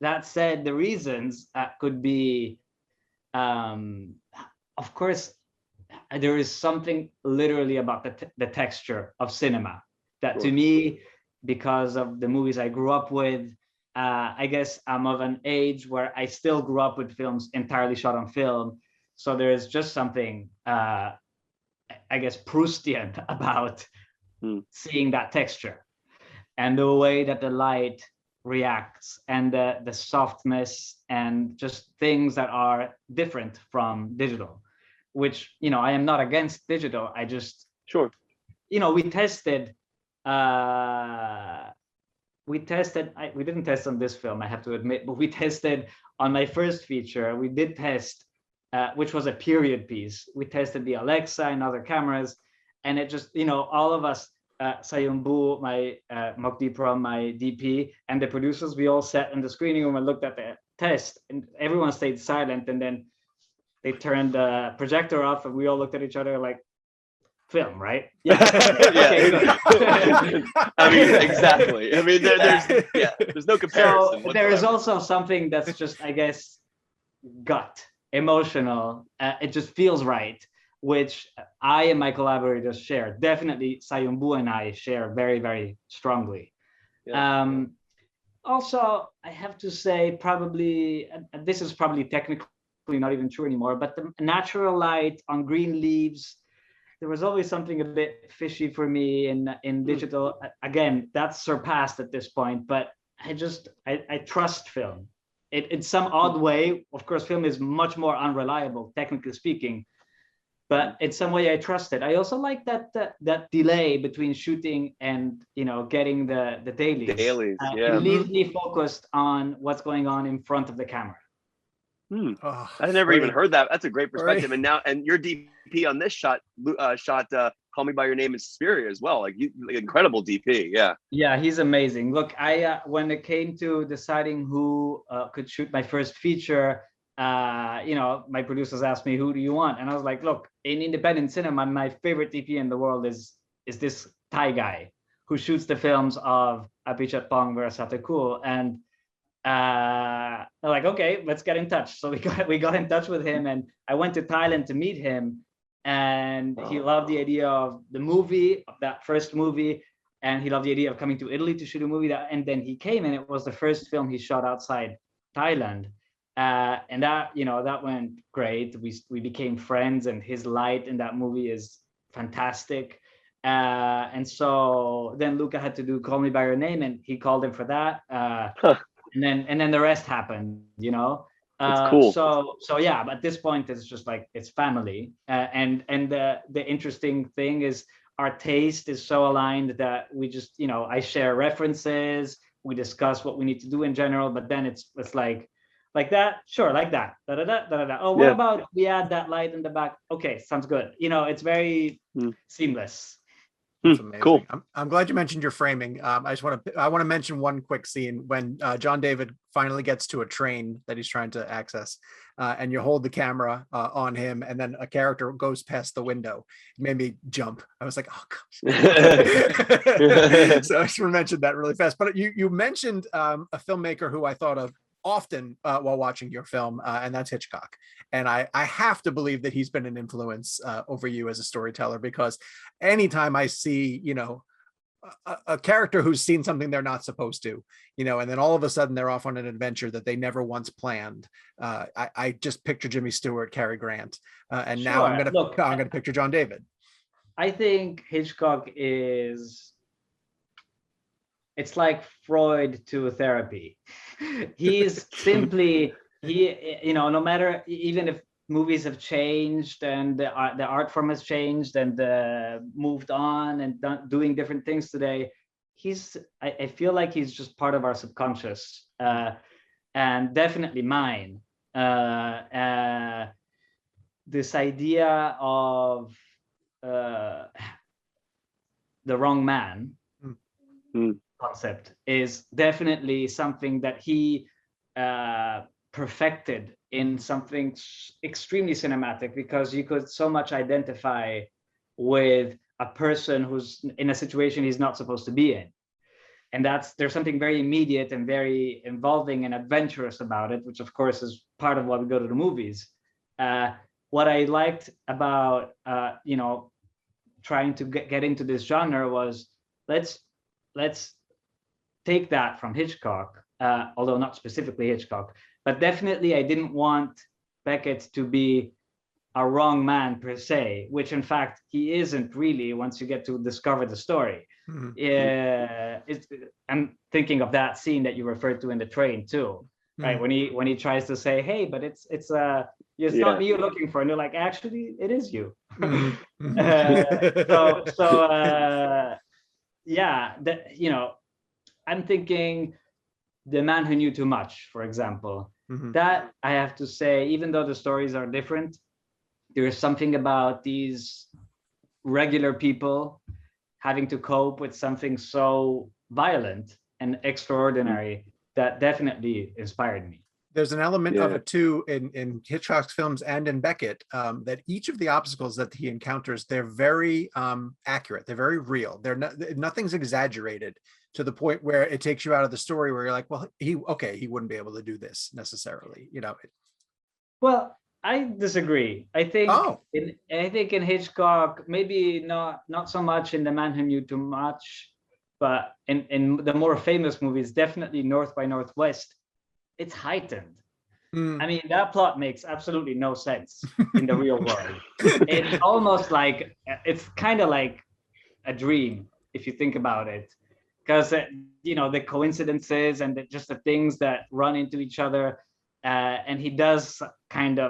D: That said, the reasons could be, of course, there is something literally about the texture of cinema that to me, because of the movies I grew up with, I guess I'm of an age where I still grew up with films entirely shot on film. So there is just something, I guess, Proustian about seeing that texture and the way that the light reacts and the softness and just things that are different from digital, which, I am not against digital. I just, we tested, we didn't test on this film, I have to admit, but we tested on my first feature. We did test, which was a period piece. We tested the Alexa and other cameras, and it just, all of us, Sayumbu, my Mokdi Prom, my DP, and the producers, we all sat in the screening room and looked at the test, and everyone stayed silent. And then they turned the projector off, and we all looked at each other like, film, right? Yeah.
E: Exactly. There's no comparison.
D: So there is also something that's just, I guess, gut, emotional. It just feels right, which I and my collaborators share. Definitely, Sayumbu and I share very, very strongly. Also, I have to say, probably, this is probably technically not even true anymore, but the natural light on green leaves, there was always something a bit fishy for me in digital. Again, that's surpassed at this point, but I trust film. In some odd way, of course, film is much more unreliable, technically speaking, but in some way I trust it. I also like that delay between shooting and getting the dailies.
E: It
D: leaves me focused on what's going on in front of the camera.
A: Oh,
E: I never even heard that. That's a great perspective.
A: Ferdi.
E: And your DP on this shot Call Me by Your Name in Suspiria as well. Like incredible DP. Yeah.
D: Yeah, he's amazing. Look, I when it came to deciding who could shoot my first feature, my producers asked me, who do you want? And I was like, look, in independent cinema, my favorite DP in the world is this Thai guy who shoots the films of Apichat Pong Verasate Cool. And I'm like, okay, let's get in touch. So we got in touch with him, and I went to Thailand to meet him. And he loved the idea of the movie, of that first movie, and he loved the idea of coming to Italy to shoot a movie. And then he came, and it was the first film he shot outside Thailand. And that went great. We became friends, and his light in that movie is fantastic. And so then Luca had to do Call Me by Your Name, and he called him for that. And then the rest happened,
E: That's cool.
D: So yeah, but at this point it's just like it's family. And the interesting thing is our taste is so aligned that we just, I share references, we discuss what we need to do in general, but then it's like that, sure, like that. Da, da, da, da, da. Oh, what about we add that light in the back? Okay, sounds good. It's very seamless.
A: That's amazing.
E: Cool.
A: I'm glad you mentioned your framing. I want to mention one quick scene when John David finally gets to a train that he's trying to access, and you hold the camera on him, and then a character goes past the window. It made me jump. I was like, oh gosh. So I just want to mention that really fast. But you mentioned a filmmaker who I thought of often while watching your film, and that's Hitchcock. And I have to believe that he's been an influence over you as a storyteller, because anytime I see, a character who's seen something they're not supposed to, and then all of a sudden they're off on an adventure that they never once planned. I just picture Jimmy Stewart, Cary Grant, and now I'm gonna picture John David.
D: I think Hitchcock it's like Freud to therapy. He's simply, no matter, even if movies have changed and the art form has changed and moved on and doing different things today, I feel like he's just part of our subconscious, and definitely mine. This idea of the wrong man concept is definitely something that he perfected in something extremely cinematic, because you could so much identify with a person who's in a situation he's not supposed to be in. And there's something very immediate and very involving and adventurous about it, which of course is part of why we go to the movies. What I liked about trying to get into this genre was let's take that from Hitchcock, although not specifically Hitchcock, but definitely I didn't want Beckett to be a wrong man per se, which in fact he isn't really once you get to discover the story. I'm thinking of that scene that you referred to in the train too, right? When he tries to say, hey, but it's not me you're looking for, and they're like, actually it is you. I'm thinking The Man Who Knew Too Much, for example. That I have to say, even though the stories are different, there is something about these regular people having to cope with something so violent and extraordinary that definitely inspired me.
A: There's an element of it too in Hitchcock's films and in Beckett, that each of the obstacles that he encounters, they're very accurate. They're very real. Nothing's exaggerated to the point where it takes you out of the story where you're like, well, he wouldn't be able to do this necessarily,
D: Well, I disagree. I think in Hitchcock, maybe not so much in The Man Who Knew Too Much, but in the more famous movies, definitely North by Northwest, it's heightened. I mean, that plot makes absolutely no sense in the real world. It's almost like, it's kind of like a dream if you think about it, because the coincidences and just the things that run into each other, and he does and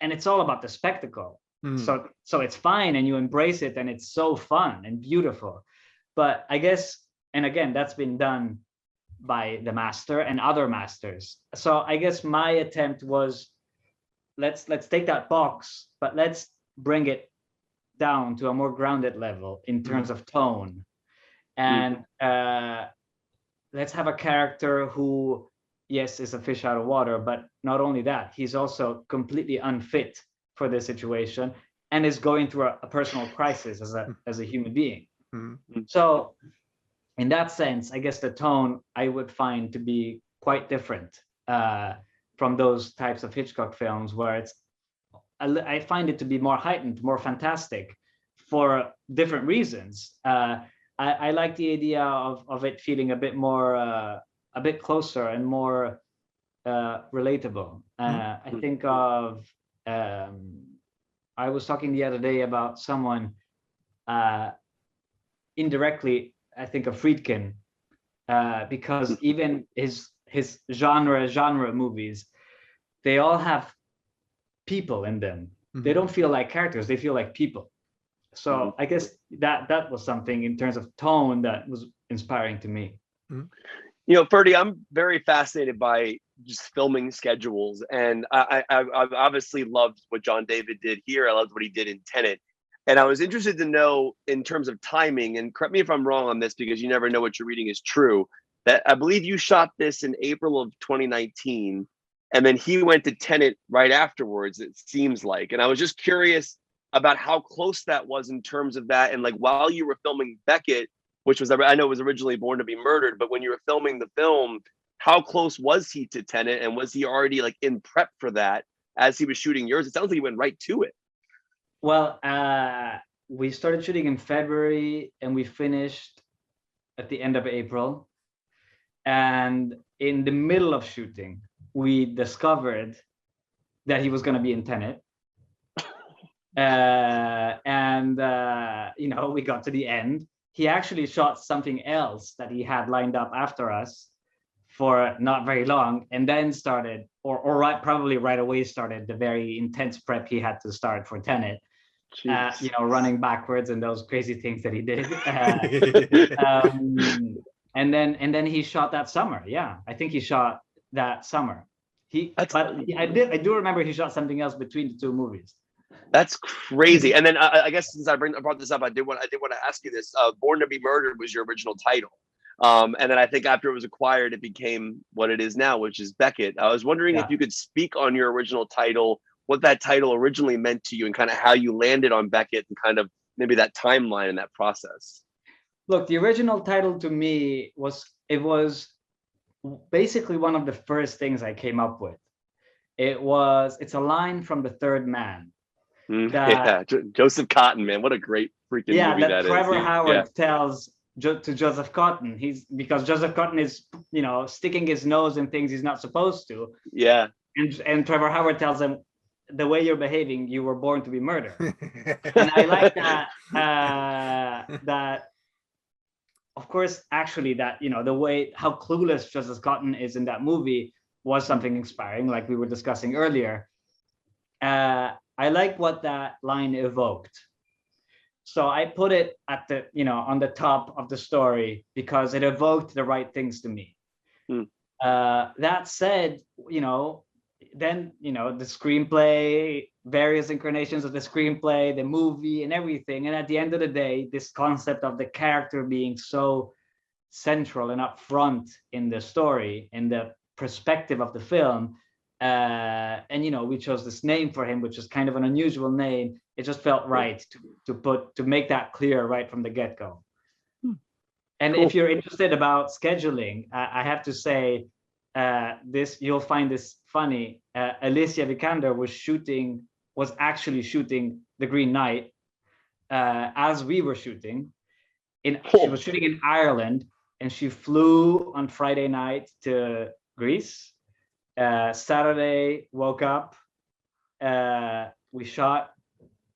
D: it's all about the spectacle. So it's fine and you embrace it and it's so fun and beautiful. But I guess, and again, that's been done by the master and other masters. So I guess my attempt was let's take that box, but let's bring it down to a more grounded level in terms of tone, and let's have a character who, yes, is a fish out of water, but not only that, he's also completely unfit for this situation and is going through a personal crisis as a human being. So in that sense, I guess the tone I would find to be quite different from those types of Hitchcock films, where I find it to be more heightened, more fantastic for different reasons. I like the idea of it feeling a bit more, a bit closer and more relatable. I think of, I was talking the other day about someone indirectly, I think of Friedkin, because even his genre movies, they all have people in them. They don't feel like characters, they feel like people. So I guess that was something in terms of tone that was inspiring to me.
E: You know, Ferdi, I'm very fascinated by just filming schedules, and I've obviously loved what John David did here. I loved what he did in Tenet, and I was interested to know in terms of timing. And correct me if I'm wrong on this, because you never know what you're reading is true. That I believe you shot this in April of 2019, and then he went to Tenet right afterwards. It seems like, and I was just curious about how close that was in terms of that, and like while you were filming Beckett, which was, I know it was originally Born to be Murdered, but when you were filming the film, how close was he to Tenet, and was he already like in prep for that as he was shooting yours? It sounds like he went right to it.
D: Well, we started shooting in February and we finished at the end of April. And in the middle of shooting, we discovered that he was going to be in Tenet. We got to the end. He actually shot something else that he had lined up after us for not very long, and then started, probably right away started the very intense prep he had to start for Tenet. Running backwards and those crazy things that he did. And then he shot that summer. Yeah, I think he shot that summer. I do remember he shot something else between the two movies.
E: That's crazy. And then I guess since I brought this up, I did want to ask you this. Born to be Murdered was your original title. And then I think after it was acquired, it became what it is now, which is Beckett. I was wondering if you could speak on your original title, what that title originally meant to you, and kind of how you landed on Beckett, and kind of maybe that timeline and that process.
D: Look, the original title to me was basically one of the first things I came up with. It's a line from The Third Man.
E: Joseph Cotton, man, what a great freaking movie that
D: Trevor
E: is.
D: Howard tells to Joseph Cotton, because Joseph Cotton is, sticking his nose in things he's not supposed to.
E: Yeah.
D: And Trevor Howard tells him, the way you're behaving, you were born to be murdered. And I like that of course, actually, that, the way how clueless Joseph Cotton is in that movie was something inspiring, like we were discussing earlier. I like what that line evoked. So I put it at the, on the top of the story because it evoked the right things to me. That said, then, the screenplay, various incarnations of the screenplay, the movie and everything. And at the end of the day, this concept of the character being so central and upfront in the story, in the perspective of the film, we chose this name for him, which is kind of an unusual name. It just felt right to make that clear right from the get-go. And if you're interested about scheduling, I have to say you'll find this funny. Alicia Vikander was actually shooting The Green Knight as we were shooting. She was shooting in Ireland, and she flew on Friday night to Greece. Saturday, woke up, we shot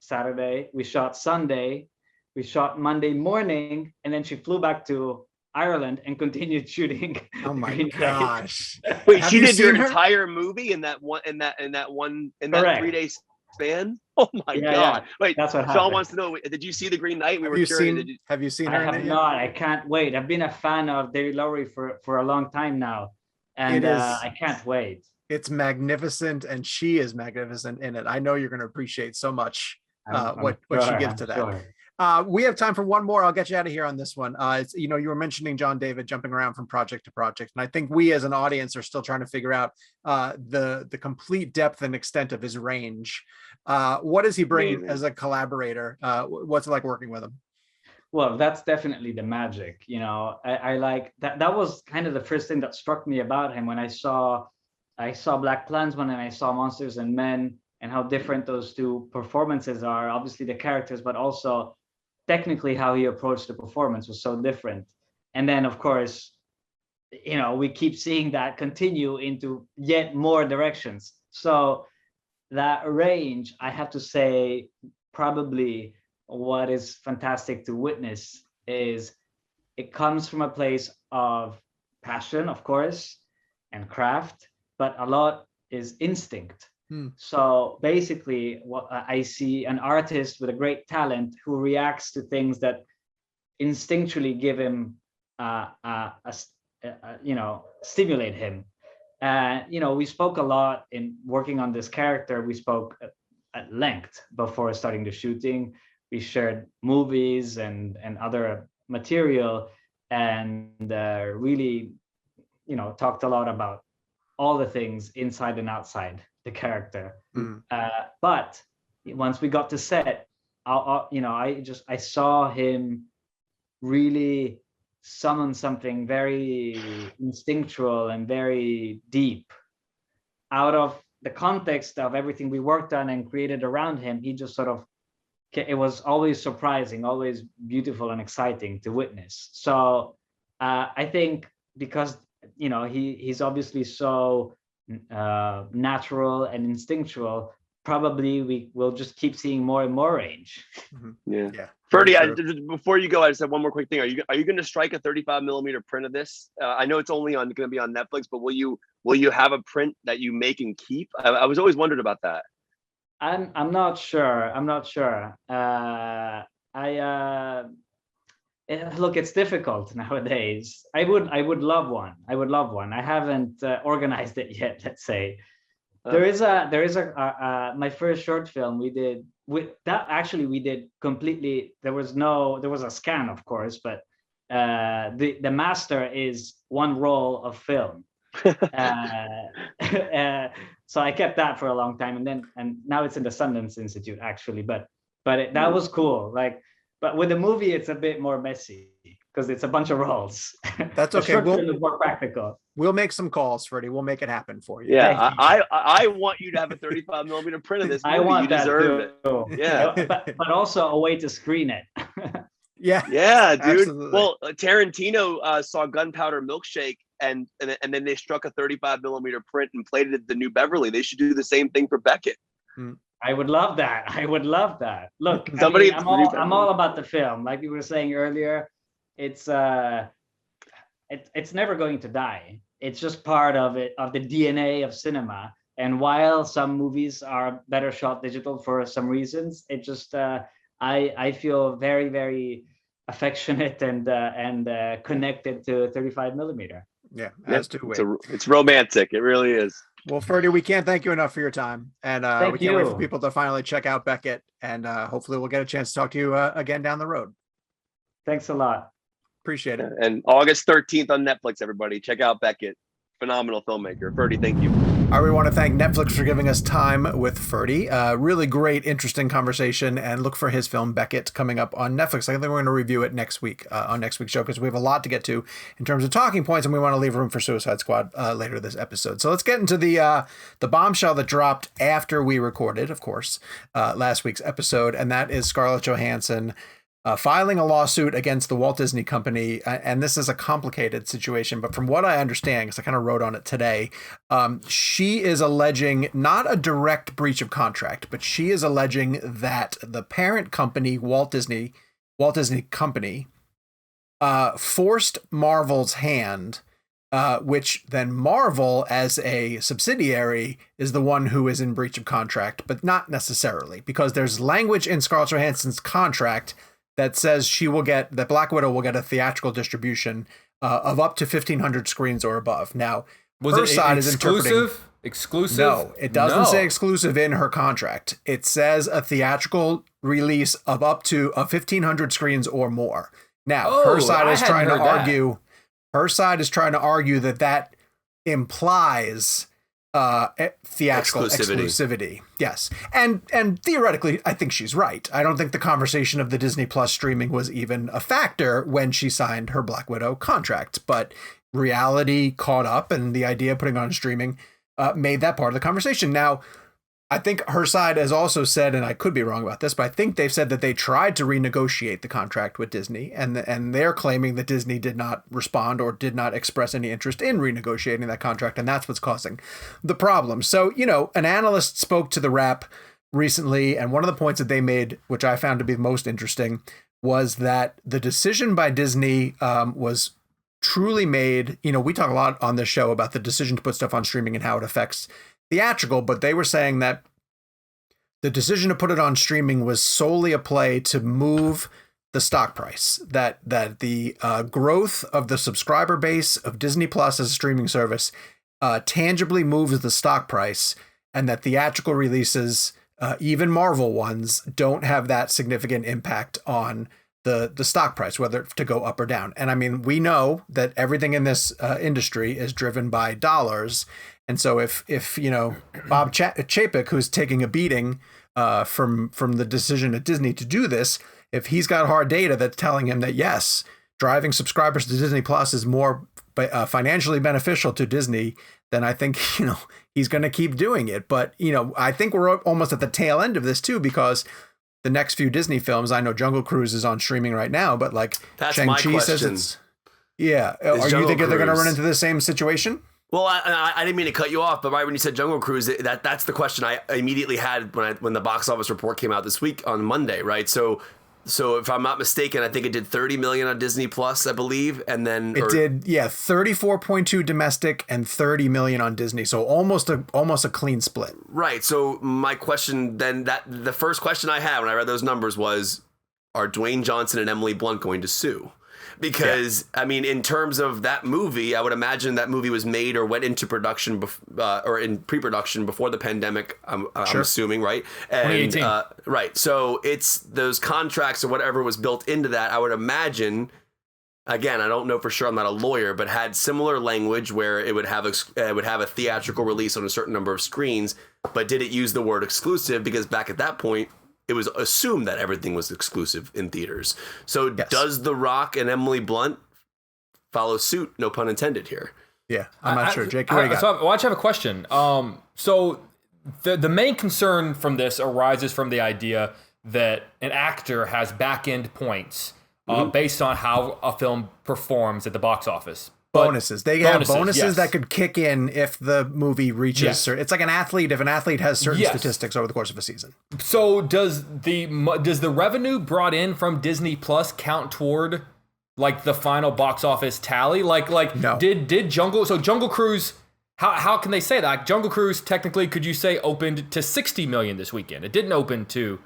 D: Saturday, we shot Sunday, we shot Monday morning, and then she flew back to Ireland and continued shooting.
A: Oh my gosh.
E: Wait, she did your entire movie in that 3-day span? Oh my God. Yeah. Wait,
D: that's what
E: Sean
D: happened.
E: Wants to know, did you see The Green Knight?
A: Have you seen her?
D: I have not. I can't wait. I've been a fan of David Lowery for a long time now. And
A: It is.
D: I can't wait.
A: It's magnificent, and she is magnificent in it. I know you're going to appreciate so much what she gives to that.
D: Sure.
A: We have time for one more. I'll get you out of here on this one. It's, you were mentioning John David jumping around from project to project, and I think we as an audience are still trying to figure out the complete depth and extent of his range. What does he bring as a collaborator? What's it like working with him?
D: Well, that's definitely the magic. I like that. That was kind of the first thing that struck me about him when I saw Black Klansman and I saw Monsters and Men, and how different those two performances are. Obviously the characters, but also technically how he approached the performance was so different. And then of course, we keep seeing that continue into yet more directions. So that range, I have to say, probably what is fantastic to witness is it comes from a place of passion, of course, and craft, but a lot is instinct. So basically, what I see an artist with a great talent who reacts to things that instinctually give him, stimulate him. We spoke a lot in working on this character. We spoke at length before starting the shooting. We shared movies and other material, and really, talked a lot about all the things inside and outside the character. But once we got to set, I saw him really summon something very instinctual and very deep out of the context of everything we worked on and created around him. He just sort of, it was always surprising, always beautiful and exciting to witness. So I think because he's obviously so natural and instinctual, probably we will just keep seeing more and more range.
E: Yeah. Ferdi, before you go, I just have one more quick thing. Are you going to strike a 35mm print of this? I know it's only going to be on Netflix, but will you have a print that you make and keep? I was always wondering about that.
D: I'm not sure. Look, it's difficult nowadays. I would love one. I haven't organized it yet, let's say. There is my first short film we did we did completely. There was a scan, of course, but the master is one roll of film. So I kept that for a long time, and now it's in the Sundance Institute actually, but that was cool. But with the movie, it's a bit more messy because it's a bunch of rolls.
A: That's okay.
D: We'll more practical.
A: We'll make some calls, Ferdi. We'll make it happen for you.
E: Yeah, I want you to have a 35mm print of this movie.
D: I want
E: you
D: that
E: deserve
D: too.
E: It. Yeah,
D: but also a way to screen it.
A: Yeah,
E: dude.
A: Absolutely.
E: Well, Tarantino saw Gunpowder Milkshake, and then they struck a 35mm print and played it at the New Beverly. They should do the same thing for Beckett.
D: I would love that. Look, I'm all about the film. Like we were saying earlier, it's never going to die. It's just part of the DNA of cinema. And while some movies are better shot digital for some reasons, it just I feel very, very affectionate and connected to 35mm.
A: Yeah, as do we.
E: It's romantic. It really is.
A: Well, Ferdi, we can't thank you enough for your time, and we can't wait for people to finally check out Beckett, and hopefully we'll get a chance to talk to you again down the road.
D: Thanks a lot.
A: Appreciate it.
E: And August 13th on Netflix, everybody. Check out Beckett. Phenomenal filmmaker. Ferdi, thank you.
A: All right, we want to thank Netflix for giving us time with Ferdi. Really great, interesting conversation, and look for his film Beckett coming up on Netflix. I think we're going to review it next week on next week's show because we have a lot to get to in terms of talking points, and we want to leave room for Suicide Squad later this episode. So let's get into the bombshell that dropped after we recorded, of course, last week's episode, and that is Scarlett Johansson filing a lawsuit against the Walt Disney Company. And this is a complicated situation, but from what I understand, because I kind of wrote on it today, she is alleging not a direct breach of contract, but she is alleging that the parent company, Walt Disney Company, forced Marvel's hand, which then Marvel, as a subsidiary, is the one who is in breach of contract, but not necessarily, because there's language in Scarlett Johansson's contract that says that Black Widow will get a theatrical distribution of up to 1,500 screens or above. Now,
C: Was
A: her
C: it
A: side is interpreting.
C: Exclusive?
A: No, it doesn't say exclusive in her contract. It says a theatrical release of up to 1,500 screens or more. Now, her side is trying to argue. Her side is trying to argue that implies theatrical exclusivity. Yes, and theoretically, I think she's right. I don't think the conversation of the Disney Plus streaming was even a factor when she signed her Black Widow contract, but reality caught up, and the idea of putting on streaming made that part of the conversation. Now, I think her side has also said, and I could be wrong about this, but I think they've said that they tried to renegotiate the contract with Disney, and they're claiming that Disney did not respond or did not express any interest in renegotiating that contract, and that's what's causing the problem. So, an analyst spoke to the Wrap recently, and one of the points that they made, which I found to be most interesting, was that the decision by Disney was truly made. We talk a lot on this show about the decision to put stuff on streaming and how it affects theatrical, but they were saying that the decision to put it on streaming was solely a play to move the stock price, that the growth of the subscriber base of Disney Plus as a streaming service tangibly moves the stock price, and that theatrical releases, even Marvel ones, don't have that significant impact on the stock price, whether to go up or down. And I mean, we know that everything in this industry is driven by dollars. And so if Bob Chapek, who's taking a beating from the decision at Disney to do this, if he's got hard data that's telling him that, yes, driving subscribers to Disney Plus is more financially beneficial to Disney, then I think, he's going to keep doing it. But, I think we're almost at the tail end of this too, because the next few Disney films, I know Jungle Cruise is on streaming right now, but like Shang-Chi says it's... Yeah. Are you thinking they're going to run into the same situation?
B: Well, I didn't mean to cut you off, but right when you said Jungle Cruise, that's the question I immediately had when the box office report came out this week on Monday, right? So if I'm not mistaken, I think it did 30 million on Disney Plus, I believe, and then
A: it did 34.2 domestic and 30 million on Disney, so almost a clean split.
B: Right. So my question then, the first question I had when I read those numbers was, are Dwayne Johnson and Emily Blunt going to sue? Because, I mean, in terms of that movie, I would imagine that movie was made or went into production or in pre-production before the pandemic, I'm assuming, right? And,
C: 2018.
B: Right. So it's those contracts or whatever was built into that, I would imagine, again, I don't know for sure, I'm not a lawyer, but had similar language where it would have a theatrical release on a certain number of screens, but did it use the word exclusive? Because back at that point, it was assumed that everything was exclusive in theaters. So yes. Does The Rock and Emily Blunt follow suit? No pun intended here.
A: Yeah, I'm not sure. Jake,
C: I have a question. So the main concern from this arises from the idea that an actor has back-end points based on how a film performs at the box office.
A: Bonuses. They have bonuses that could kick in if the movie reaches. It's like an athlete. If an athlete has certain statistics over the course of a season.
C: So does the revenue brought in from Disney Plus count toward like the final box office tally? Like
A: no.
C: Did Jungle Cruise? How can they say that? Jungle Cruise technically, could you say, opened to 60 million this weekend? It didn't open to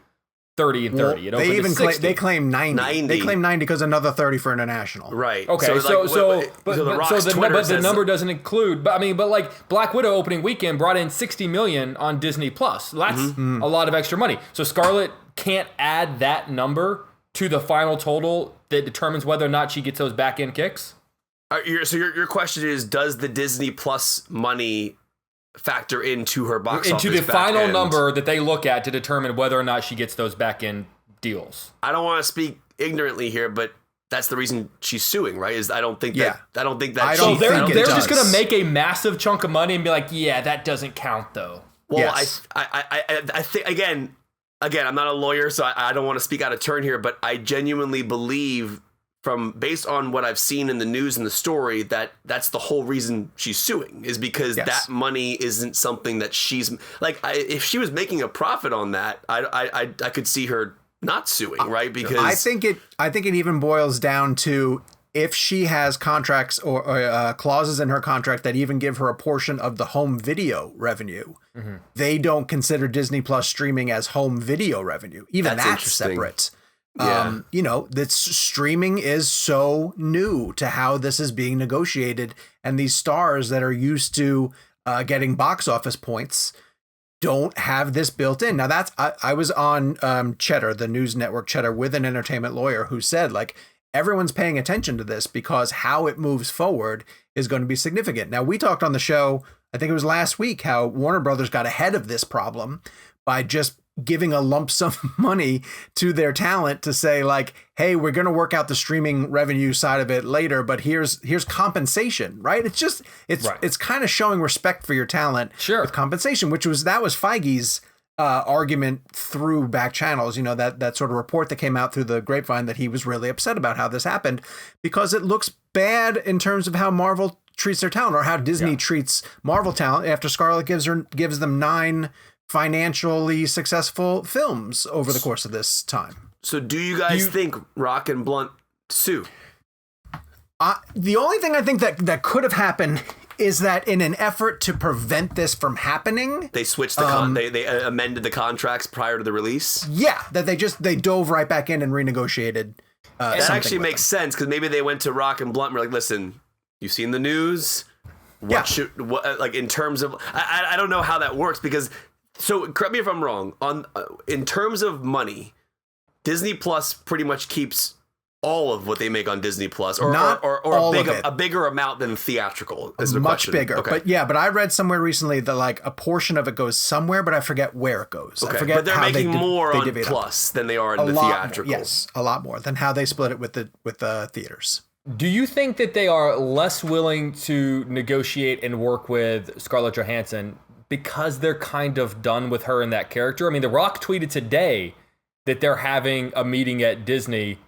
C: 30 and 30.
A: Well, they claim 90. They claim 90 because another 30 for international.
B: Right.
C: Okay. But the number doesn't include. But like Black Widow opening weekend brought in 60 million on Disney Plus. That's a lot of extra money. So Scarlett can't add that number to the final total that determines whether or not she gets those back end kicks.
B: So your question is, does the Disney Plus money factor into her box office?
C: Into the final number that they look at to determine whether or not she gets those back end deals.
B: I don't want to speak ignorantly here, but that's the reason she's suing, right? Is I don't think that
C: they're just going to make a massive chunk of money and be like, yeah, that doesn't count though.
B: Well, yes. I think again, I'm not a lawyer, so I don't want to speak out of turn here, but I genuinely believe, based on what I've seen in the news and the story, that's the whole reason she's suing, is because that money isn't something that she's like. If she was making a profit on that, I could see her not suing, right? Because
A: I think it even boils down to if she has contracts or clauses in her contract that even give her a portion of the home video revenue. They don't consider Disney Plus streaming as home video revenue. Even that's separate. You know, that streaming is so new to how this is being negotiated, and these stars that are used to getting box office points don't have this built in. Now that's I was on Cheddar, the news network Cheddar, with an entertainment lawyer who said, like, everyone's paying attention to this because how it moves forward is going to be significant. Now, we talked on the show, I think it was last week, how Warner Brothers got ahead of this problem by just giving a lump sum of money to their talent to say, like, hey, we're going to work out the streaming revenue side of it later, but here's compensation, right? It's kind of showing respect for your talent with compensation, that was Feige's argument through back channels, you know, that sort of report that came out through the grapevine that he was really upset about how this happened because it looks bad in terms of how Marvel treats their talent or how Disney treats Marvel talent after Scarlett gives them 9 financially successful films over the course of this time.
B: So do you guys think Rock and Blunt sue?
A: The only thing I think that could have happened is that in an effort to prevent this from happening,
B: they switched they amended the contracts prior to the release.
A: Yeah, that they dove right back in and renegotiated.
B: That actually makes sense because maybe they went to Rock and Blunt and were like, listen, you've seen the news. What in terms of I don't know how that works because. So correct me if I'm wrong. In terms of money, Disney Plus pretty much keeps all of what they make on Disney Plus, or a bigger amount than theatrical. Is the
A: much
B: question.
A: Bigger,
B: Okay.
A: But I read somewhere recently that like a portion of it goes somewhere, but I forget where it goes.
B: Okay.
A: I forget
B: but they're
A: how
B: making more
A: they
B: on Plus than they are in the theatrical.
A: Yes, a lot more than how they split it with the theaters.
C: Do you think that they are less willing to negotiate and work with Scarlett Johansson because they're kind of done with her in that character? I mean, The Rock tweeted today that they're having a meeting at Disney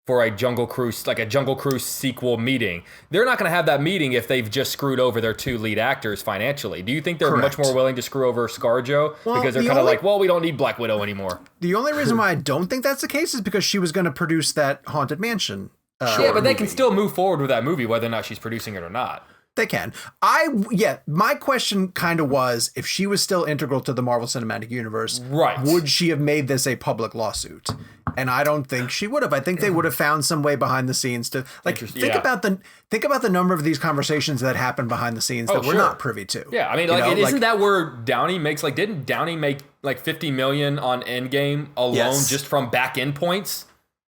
C: for a Jungle Cruise sequel meeting. They're not going to have that meeting if they've just screwed over their 2 lead actors financially. Do you think they're much more willing to screw over ScarJo because they're kind of like, well, we don't need Black Widow anymore?
A: The only reason why I don't think that's the case is because she was going to produce that Haunted Mansion.
C: But they can still move forward with that movie whether or not she's producing it or not.
A: They can. My question kind of was, if she was still integral to the Marvel Cinematic Universe, would she have made this a public lawsuit? And I don't think she would have. I think they would have found some way behind the scenes to think about the number of these conversations that happen behind the scenes that we're not privy to.
C: Yeah, I mean, isn't that where Downey makes didn't Downey make like $50 million on Endgame alone just from back end points?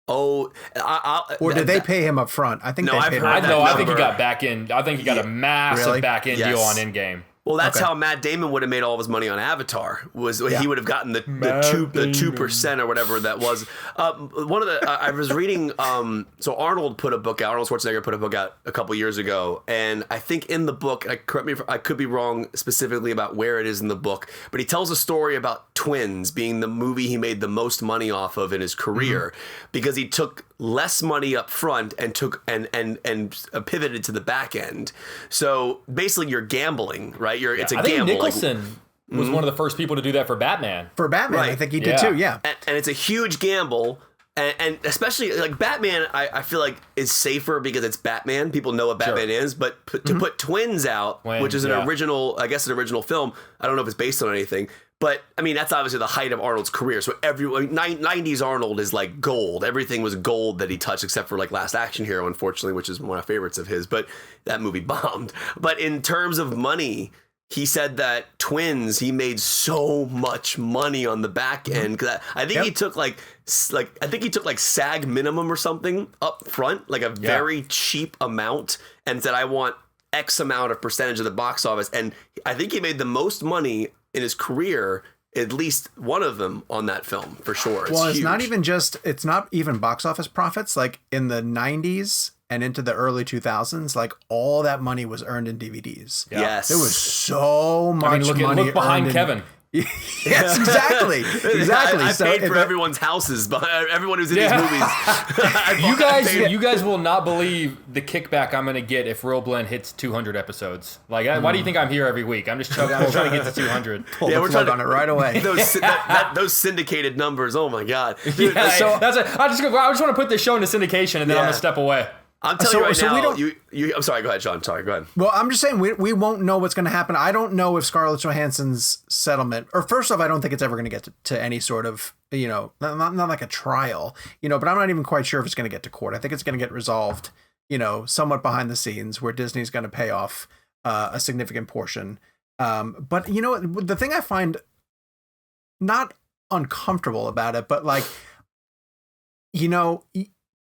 A: Or did they pay him up front? I think
C: no,
A: they paid him.
C: I think he got back end. I think he got a massive back end deal on Endgame.
B: Well, that's how Matt Damon would have made all of his money on Avatar. He would have gotten the 2% or whatever that was. One of the I was reading. So Arnold put a book out. Arnold Schwarzenegger put a book out a couple years ago, and I think in the book, correct me if I could be wrong specifically about where it is in the book, but he tells a story about Twins being the movie he made the most money off of in his career because he took less money up front and pivoted to the back end. So basically, you're gambling, right? It's a gamble.
C: I think Nicholson was one of the first people to do that for Batman.
A: I think he did too. Yeah,
B: and it's a huge gamble. And especially like Batman, I feel like is safer because it's Batman. People know what Batman is, but to put Twins out, which is an original, I guess an original film. I don't know if it's based on anything, but I mean that's obviously the height of Arnold's career. So 90s Arnold is like gold. Everything was gold that he touched, except for like Last Action Hero, unfortunately, which is one of my favorites of his. But that movie bombed. But in terms of money, he said that Twins, he made so much money on the back end because I think he took like SAG minimum or something up front, like a very cheap amount, and said I want X amount of percentage of the box office, and I think he made the most money in his career, at least one of them on that film for sure.
A: It's not even box office profits. Like in the 90s and into the early 2000s, like all that money was earned in DVDs.
B: Yeah. Yes.
A: There was so much money.
C: Look behind Kevin.
A: Yes, exactly.
B: I paid for everyone's houses, but everyone who's in these movies.
C: You guys will not believe the kickback I'm going to get if ReelBlend hits 200 episodes. Like, why do you think I'm here every week? I'm trying to get to 200.
A: We're trying on it right away.
B: Those syndicated numbers. Oh my god.
C: I just want to put this show into syndication, and then I'm going to step away.
B: I'm telling you right
A: so we
B: now.
A: don't-
B: I'm sorry. Go ahead, Sean. Sorry. Go ahead.
A: Well, I'm just saying we won't know what's going to happen. I don't know if Scarlett Johansson's settlement, or first off, I don't think it's ever going to get to any sort of, not like a trial, but I'm not even quite sure if it's going to get to court. I think it's going to get resolved, somewhat behind the scenes, where Disney's going to pay off a significant portion. But the thing I find not uncomfortable about it, but like,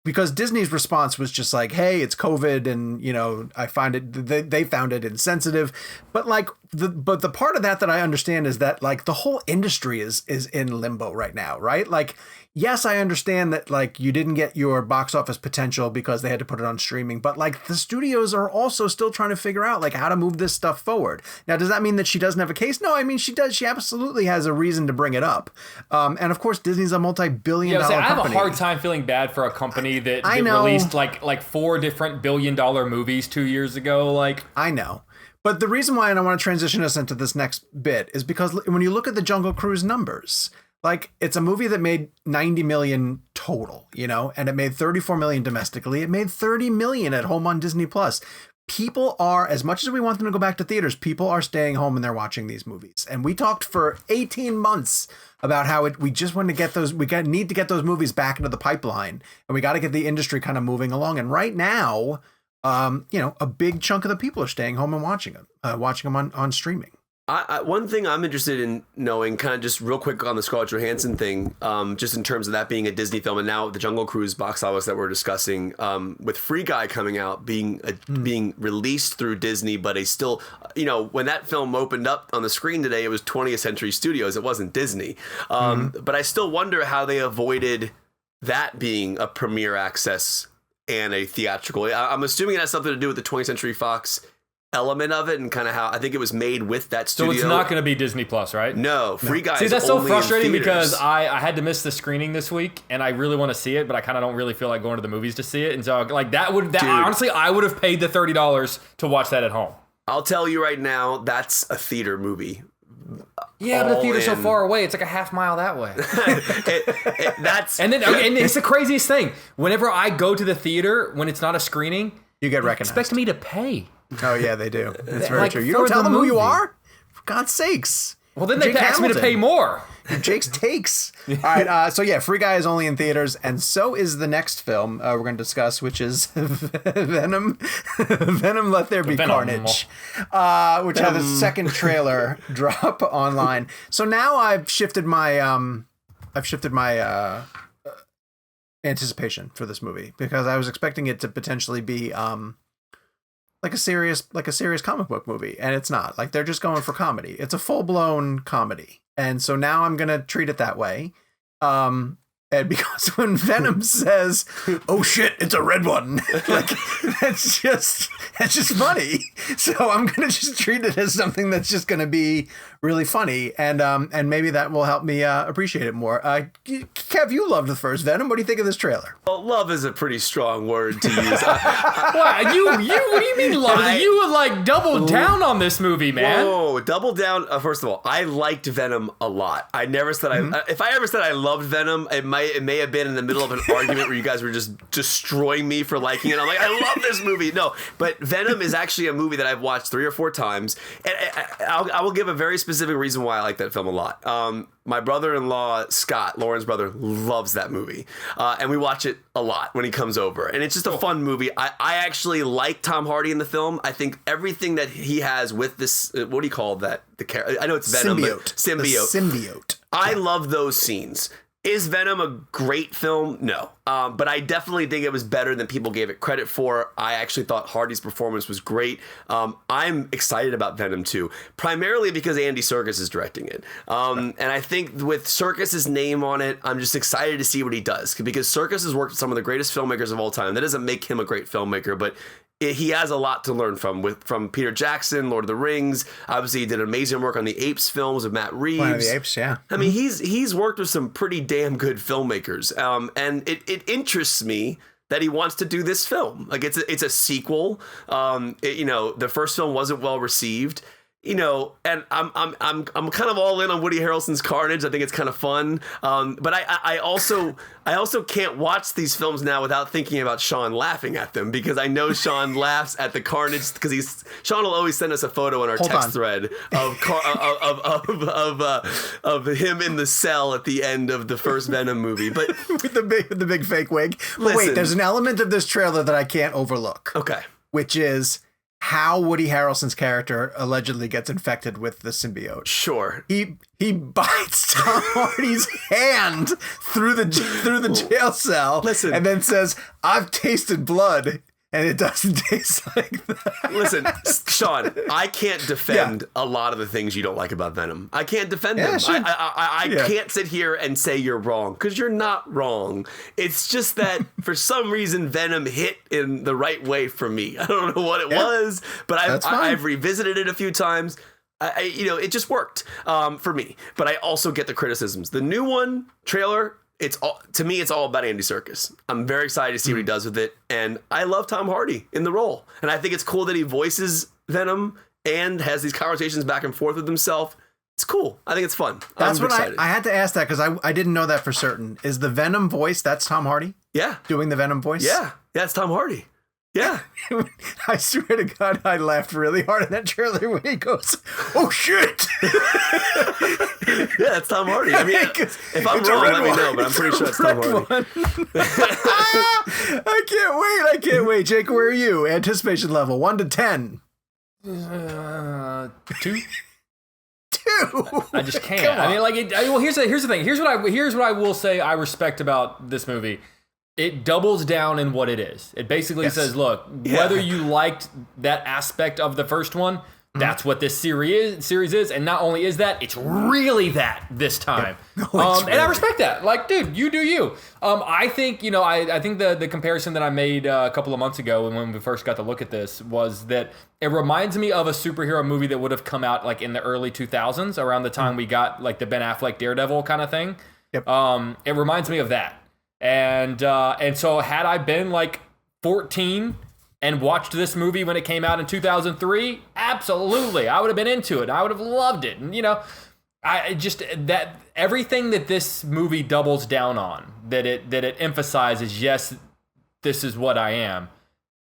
A: because Disney's response was just like, hey, it's COVID, and I find it, they found it insensitive, but like the part of that I understand is that like the whole industry is in limbo right now, right? Like, yes, I understand that like you didn't get your box office potential because they had to put it on streaming, but like the studios are also still trying to figure out like how to move this stuff forward. Now, does that mean that she doesn't have a case? No, I mean, she does. She absolutely has a reason to bring it up. And of course, Disney's a multi-billion-dollar company.
C: I have a hard time feeling bad for a company that released like 4 different billion-dollar movies 2 years ago. Like,
A: I know. But the reason why I want to transition us into this next bit is because when you look at the Jungle Cruise numbers, like, it's a movie that made 90 million total, and it made 34 million domestically. It made 30 million at home on Disney Plus. People are, as much as we want them to go back to theaters, people are staying home and they're watching these movies. And we talked for 18 months about how we just want to get those, need to get those movies back into the pipeline, and we got to get the industry kind of moving along. And right now, a big chunk of the people are staying home and watching them on streaming.
B: One thing I'm interested in knowing, kind of just real quick on the Scarlett Johansson thing, just in terms of that being a Disney film, and now the Jungle Cruise box office that we're discussing, with Free Guy coming out, being released through Disney, but still, when that film opened up on the screen today, it was 20th Century Studios. It wasn't Disney. But I still wonder how they avoided that being a premiere access and a theatrical. I'm assuming it has something to do with the 20th Century Fox element of it, and kind of how I think it was made with that studio.
C: So it's not going to be Disney Plus, right?
B: No, Free Guy.
C: See, that's so
B: only
C: frustrating
B: in
C: because I had to miss the screening this week, and I really want to see it, but I kind of don't really feel like going to the movies to see it. And so, like, honestly, I would have paid the $30 to watch that at home.
B: I'll tell you right now, that's a theater movie.
C: Yeah, but the theater's so far away. It's like a half mile that way. And it's the craziest thing. Whenever I go to the theater, when it's not a screening,
A: you get recognized.
C: Expect me to pay.
A: Oh yeah, they do. It's very true. You don't tell them who you are? For God's sakes.
C: Well, then they ask me to pay more.
A: Jake's takes. All right, so yeah, Free Guy is only in theaters, and so is the next film we're going to discuss, which is Venom. Venom: Let There Be Carnage, which had a second trailer drop online. So now I've shifted my anticipation for this movie, because I was expecting it to potentially be like a serious comic book movie, and it's not. Like, they're just going for comedy. It's a full-blown comedy. And so now I'm going to treat it that way. And because when Venom says, "Oh shit, it's a red one," like, that's just funny. So I'm going to just treat it as something that's just going to be really funny, and maybe that will help me appreciate it more. Kev, you loved the first Venom. What do you think of this trailer?
B: Well, love is a pretty strong word to use.
C: What do you mean love? You would like double down on this movie, man.
B: Whoa, double down. First of all, I liked Venom a lot. I never said if I ever said I loved Venom, it may have been in the middle of an argument where you guys were just destroying me for liking it. I'm like, I love this movie. No, but Venom is actually a movie that I've watched 3 or 4 times, and I will give a very specific reason why I like that film a lot. My brother-in-law, Scott, Lauren's brother, loves that movie. And we watch it a lot when he comes over. And it's just a fun movie. I actually like Tom Hardy in the film. I think everything that he has with this, what do you call that? I know it's Venom.
A: Symbiote.
B: I love those scenes. Is Venom a great film? No. But I definitely think it was better than people gave it credit for. I actually thought Hardy's performance was great. I'm excited about Venom 2, primarily because Andy Serkis is directing it. And I think with Serkis' name on it, I'm just excited to see what he does, because Serkis has worked with some of the greatest filmmakers of all time. That doesn't make him a great filmmaker, but he has a lot to learn from Peter Jackson, Lord of the Rings. Obviously, he did amazing work on the Apes films with Matt Reeves.
A: Planet of the Apes, yeah.
B: I mean, he's worked with some pretty damn good filmmakers, and it interests me that he wants to do this film. Like, it's a sequel. The first film wasn't well received. and I'm kind of all in on Woody Harrelson's Carnage. I think it's kind of fun. But I also can't watch these films now without thinking about Sean laughing at them, because I know Sean laughs at the Carnage, because Sean will always send us a photo in our text thread of him in the cell at the end of the first Venom movie. But
A: with the big fake wig. But wait, there's an element of this trailer that I can't overlook.
B: Okay.
A: Which is how Woody Harrelson's character allegedly gets infected with the symbiote.
B: Sure.
A: He bites Tom Hardy's hand through the jail cell.
B: Listen.
A: And then says, "I've tasted blood." And it doesn't taste like that.
B: Listen, Sean, I can't defend a lot of the things you don't like about Venom. I can't defend them.
A: Sure.
B: I can't sit here and say you're wrong, because you're not wrong. It's just that for some reason Venom hit in the right way for me. I don't know what it was, but I've revisited it a few times. It just worked for me. But I also get the criticisms. The new one trailer, it's all about Andy Serkis. I'm very excited to see what he does with it, and I love Tom Hardy in the role, and I think it's cool that he voices Venom and has these conversations back and forth with himself. It's cool. I think it's fun.
A: That's what I had to ask that, because I didn't know that for certain. Is the Venom voice, that's Tom Hardy?
B: Yeah,
A: doing the Venom voice.
B: Yeah, it's Tom Hardy. Yeah.
A: I swear to God, I laughed really hard in that trailer when he goes, "Oh shit!"
B: Yeah, it's Tom Hardy. I mean, if I'm wrong, let me know, but I'm pretty sure it's Tom Hardy.
A: I can't wait. Jake, where are you? Anticipation level 1 to 10.
C: 2.
A: I
C: just can't. I mean, well, here's the thing. Here's what I will say I respect about this movie. It doubles down in what it is. It basically says, look, whether you liked that aspect of the first one, that's what this series is. And not only is that, it's really that this time.
A: Yeah.
C: And I respect that. Like, dude, you do you. I think, I think the comparison that I made a couple of months ago when we first got to look at this was that it reminds me of a superhero movie that would have come out like in the early 2000s, around the time we got like the Ben Affleck Daredevil kind of thing.
A: Yep.
C: It reminds me of that. And so had I been like 14 and watched this movie when it came out in 2003, absolutely, I would have been into it. I would have loved it. And I just, that everything that this movie doubles down on, that it emphasizes, yes, this is what I am,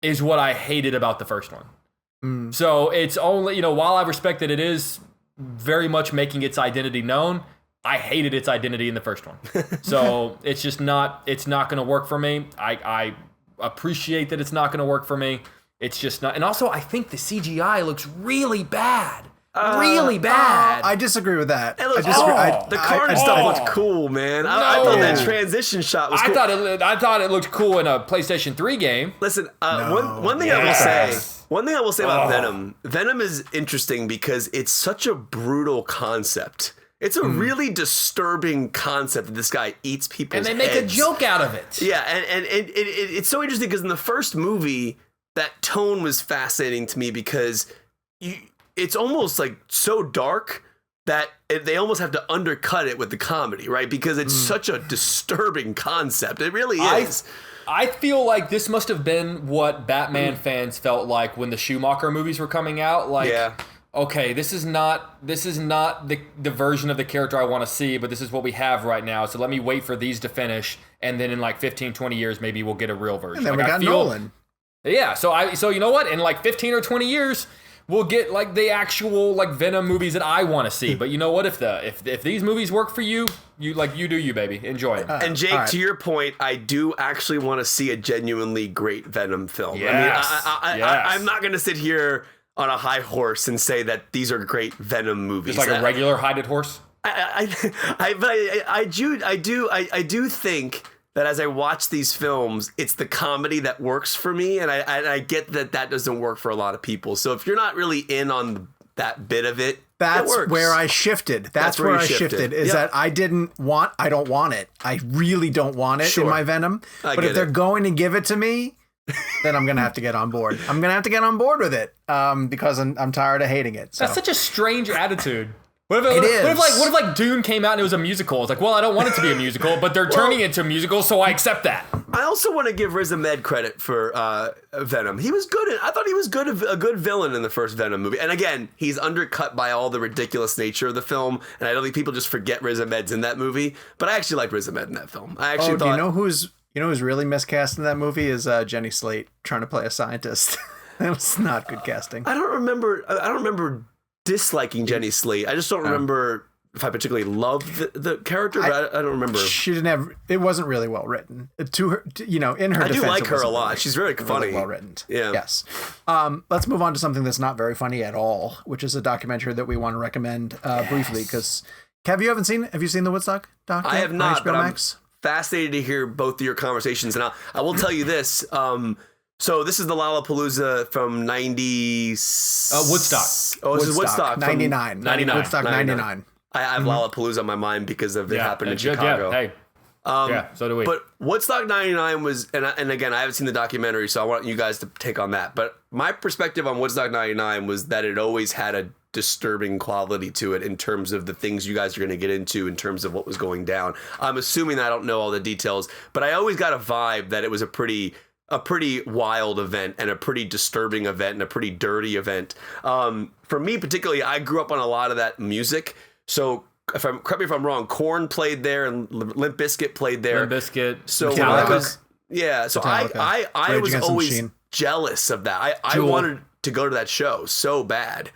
C: is what I hated about the first one. So it's only, while I respect that it is very much making its identity known, I hated its identity in the first one. So it's just not going to work for me. I appreciate that it's not going to work for me. It's just not. And also, I think the CGI looks really bad. Really bad.
A: I disagree with that.
B: It looks, the Carnage stuff looks cool, man. I thought that transition shot was cool.
C: I thought it looked cool in a PlayStation 3 game.
B: Listen, one thing I will say. One thing I will say about Venom is interesting because it's such a brutal concept. It's a really disturbing concept that this guy eats people's heads.
C: And they make a joke out of it.
B: Yeah, and it's so interesting because in the first movie, that tone was fascinating to me because it's almost like so dark that they almost have to undercut it with the comedy, right? Because it's such a disturbing concept. It really is.
C: I feel like this must have been what Batman fans felt like when the Schumacher movies were coming out. Like, okay, this is not the version of the character I want to see, but this is what we have right now. So let me wait for these to finish, and then in like 15, 20 years, maybe we'll get a real version.
A: And then we got Nolan.
C: Yeah, so you know what? In like 15 or 20 years, we'll get like the actual like Venom movies that I want to see. But you know what? If these movies work for you, you do you, baby. Enjoy them.
B: And Jake, to your point, I do actually want to see a genuinely great Venom film. Yes. I mean, I'm not going to sit here on a high horse and say that these are great Venom movies.
C: Just like a regular hided horse.
B: I do think that as I watch these films, it's the comedy that works for me, and I get that doesn't work for a lot of people. So if you're not really in on that bit of it,
A: that's where I shifted. That's where I shifted. Is that I don't want it. I really don't want it in my Venom. But if they're going to give it to me, then I'm going to have to get on board. I'm going to have to get on board with it because I'm tired of hating it. So.
C: That's such a strange attitude. What if like Dune came out and it was a musical? It's like, well, I don't want it to be a musical, but they're turning it into a musical, so I accept that.
B: I also want to give Riz Ahmed credit for Venom. He was good. I thought he was a good villain in the first Venom movie. And again, he's undercut by all the ridiculous nature of the film. And I don't think people just forget Riz Ahmed's in that movie. But I actually liked Riz Ahmed in that film. I actually thought.
A: Do you know who's really miscast in that movie is Jenny Slate trying to play a scientist. That was not good casting.
B: I don't remember disliking Jenny Slate. I just don't remember if I particularly loved the character, but I don't remember.
A: She didn't have. It wasn't really well written. To her, in her
B: I
A: defense,
B: do like her a lot. She's very funny.
A: Well written.
B: Yeah.
A: Yes. Let's move on to something that's not very funny at all, which is a documentary that we want to recommend briefly. Because Kev, have you seen the Woodstock doc?
B: I have not, but
A: Max?
B: I'm fascinated to hear both of your conversations, and I will tell you this. So this is the Lollapalooza from 90...
C: Woodstock.
B: Oh, this is Woodstock.
A: 99. Woodstock 99.
B: I have Lollapalooza on my mind because of it happened in Chicago.
C: Yeah, hey. So do we.
B: But Woodstock 99 was, and again, I haven't seen the documentary, so I want you guys to take on that. But my perspective on Woodstock 99 was that it always had a disturbing quality to it in terms of the things you guys are going to get into in terms of what was going down. I'm assuming I don't know all the details, but I always got a vibe that it was a pretty wild event and a pretty disturbing event and a pretty dirty event. For me particularly, I grew up on a lot of that music. So correct me if I'm wrong, Korn played there and Limp Bizkit played there.
C: Limp Bizkit.
B: So
C: Metallica.
B: I was always jealous of that. I wanted to go to that show so bad.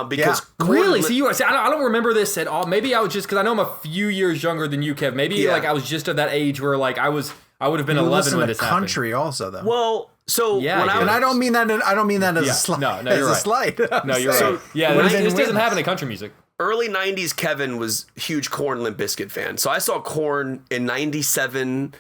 B: Because
C: really? See, I don't remember this at all. Maybe I was just, because I know I'm a few years younger than you, Kev. Maybe like I was just of that age where like I would have been 11 when this happened.
A: Country also though.
B: Well, so
A: and I don't mean that. as a slight.
C: No, you're right.
A: A slight.
C: No, you're right. Yeah, this doesn't happen in country music.
B: Early 90s, Kevin was a huge Korn Limp Bizkit fan. So I saw Korn in 97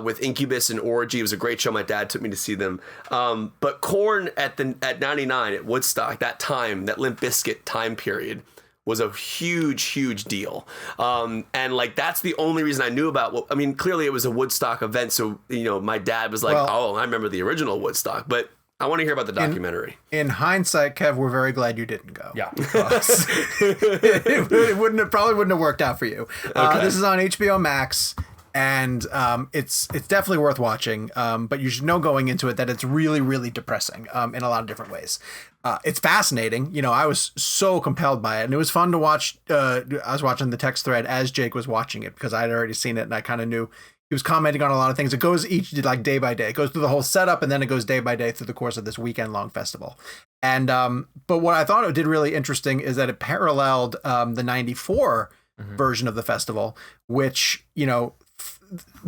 B: with Incubus and Orgy. It was a great show. My dad took me to see them. But Korn at 99 at Woodstock, that time, that Limp Bizkit time period, was a huge deal. And like, that's the only reason I knew about clearly it was a Woodstock event. So, my dad was like, I remember the original Woodstock, but I want to hear about the documentary.
A: In hindsight, Kev, we're very glad you didn't go.
C: Yeah.
A: it probably wouldn't have worked out for you.
B: Okay.
A: This is on HBO Max. And it's definitely worth watching, but you should know going into it that it's really, really depressing in a lot of different ways. It's fascinating. I was so compelled by it, and it was fun to watch. I was watching the text thread as Jake was watching it because I had already seen it, and I kind of knew he was commenting on a lot of things. It goes like day by day. It goes through the whole setup, and then it goes day by day through the course of this weekend-long festival. And but what I thought it did really interesting is that it paralleled the 94 version of the festival, which,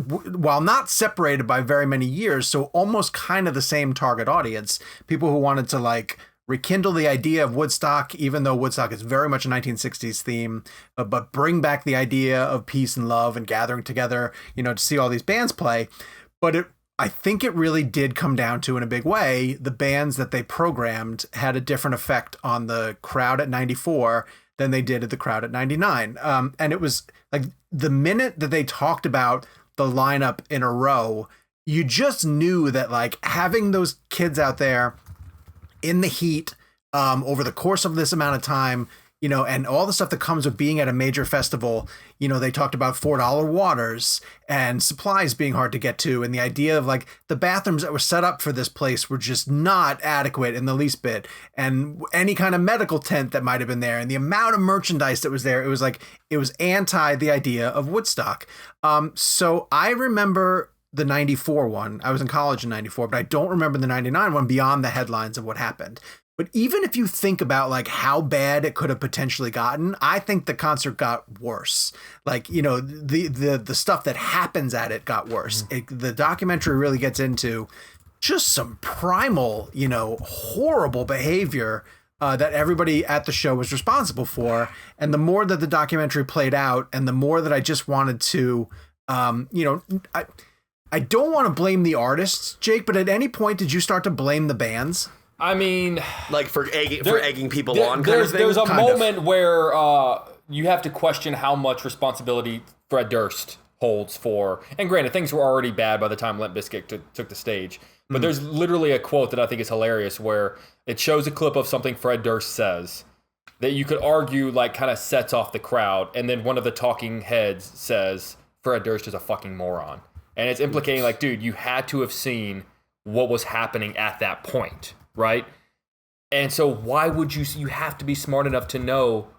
A: while not separated by very many years, so almost kind of the same target audience, people who wanted to like rekindle the idea of Woodstock, even though Woodstock is very much a 1960s theme, but bring back the idea of peace and love and gathering together, to see all these bands play. But I think it really did come down to, in a big way, the bands that they programmed had a different effect on the crowd at 94 than they did at the crowd at 99. And it was like the minute that they talked about the lineup in a row, you just knew that like having those kids out there in the heat over the course of this amount of time, and all the stuff that comes with being at a major festival, they talked about $4 waters and supplies being hard to get to. And the idea of like the bathrooms that were set up for this place were just not adequate in the least bit. And any kind of medical tent that might've been there and the amount of merchandise that was there, it was anti the idea of Woodstock. So I remember the 94 one. I was in college in 94, but I don't remember the 99 one beyond the headlines of what happened. But even if you think about like how bad it could have potentially gotten, I think the concert got worse. Like, the stuff that happens at it got worse. The documentary really gets into just some primal, horrible behavior that everybody at the show was responsible for. And the more that the documentary played out and the more that I just wanted to, I don't want to blame the artists, Jake, but at any point did you start to blame the bands?
C: I mean,
B: like for egging people on kind of thing?
C: There's a moment where you have to question how much responsibility Fred Durst holds for, and granted, things were already bad by the time Limp Bizkit took the stage, but there's literally a quote that I think is hilarious where it shows a clip of something Fred Durst says. that you could argue like kind of sets off the crowd, and then one of the talking heads says Fred Durst is a fucking moron, and it's implicating like, dude, you had to have seen what was happening at that point, right? And so why would you have to be smart enough to know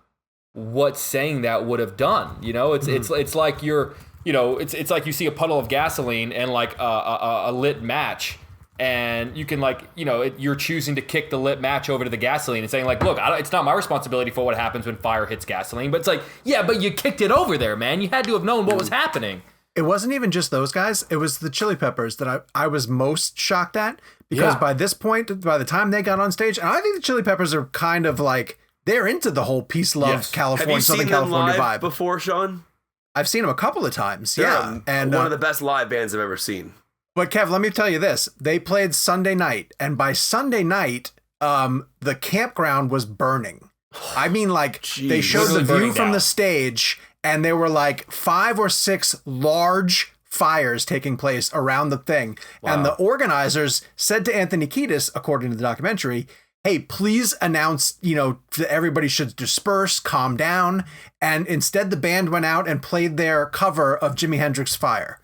C: what saying that would have done? You know, it's like it's like you see a puddle of gasoline and like a lit match, and you can like, you're choosing to kick the lit match over to the gasoline and saying like, look, it's not my responsibility for what happens when fire hits gasoline. But it's like, yeah, but you kicked it over there, man. You had to have known what was happening.
A: It wasn't even just those guys. It was the Chili Peppers that I was most shocked at, because by this point, by the time they got on stage, and I think the Chili Peppers are kind of like, they're into the whole peace, love, California, Southern California vibe.
B: Before, Sean?
A: I've seen them a couple of times.
B: They're and one of the best live bands I've ever seen.
A: But Kev, let me tell you this. They played Sunday night, and by Sunday night, the campground was burning. I mean, like, they showed the view from the stage, and there were like 5 or 6 large fires taking place around the thing. Wow. And the organizers said to Anthony Kiedis, according to the documentary, hey, please announce, that everybody should disperse, calm down. And instead, the band went out and played their cover of Jimi Hendrix Fire.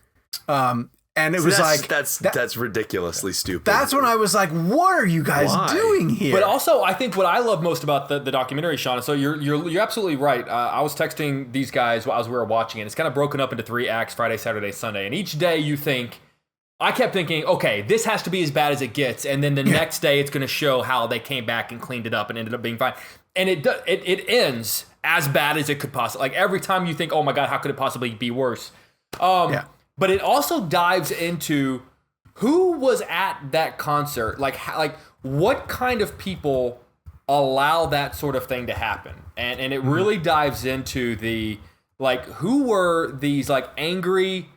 A: And it was like,
B: that's ridiculously stupid.
A: That's when I was like, what are you guys doing here?
C: But also, I think what I love most about the documentary, Sean, so you're absolutely right. I was texting these guys as we were watching it. It's kind of broken up into 3 acts, Friday, Saturday, Sunday. And each day I kept thinking, okay, this has to be as bad as it gets. And then the next day it's going to show how they came back and cleaned it up and ended up being fine. And it ends as bad as it could possibly. Like every time you think, oh my God, how could it possibly be worse? But it also dives into who was at that concert, like what kind of people allow that sort of thing to happen, and it really dives into the like who were these like angry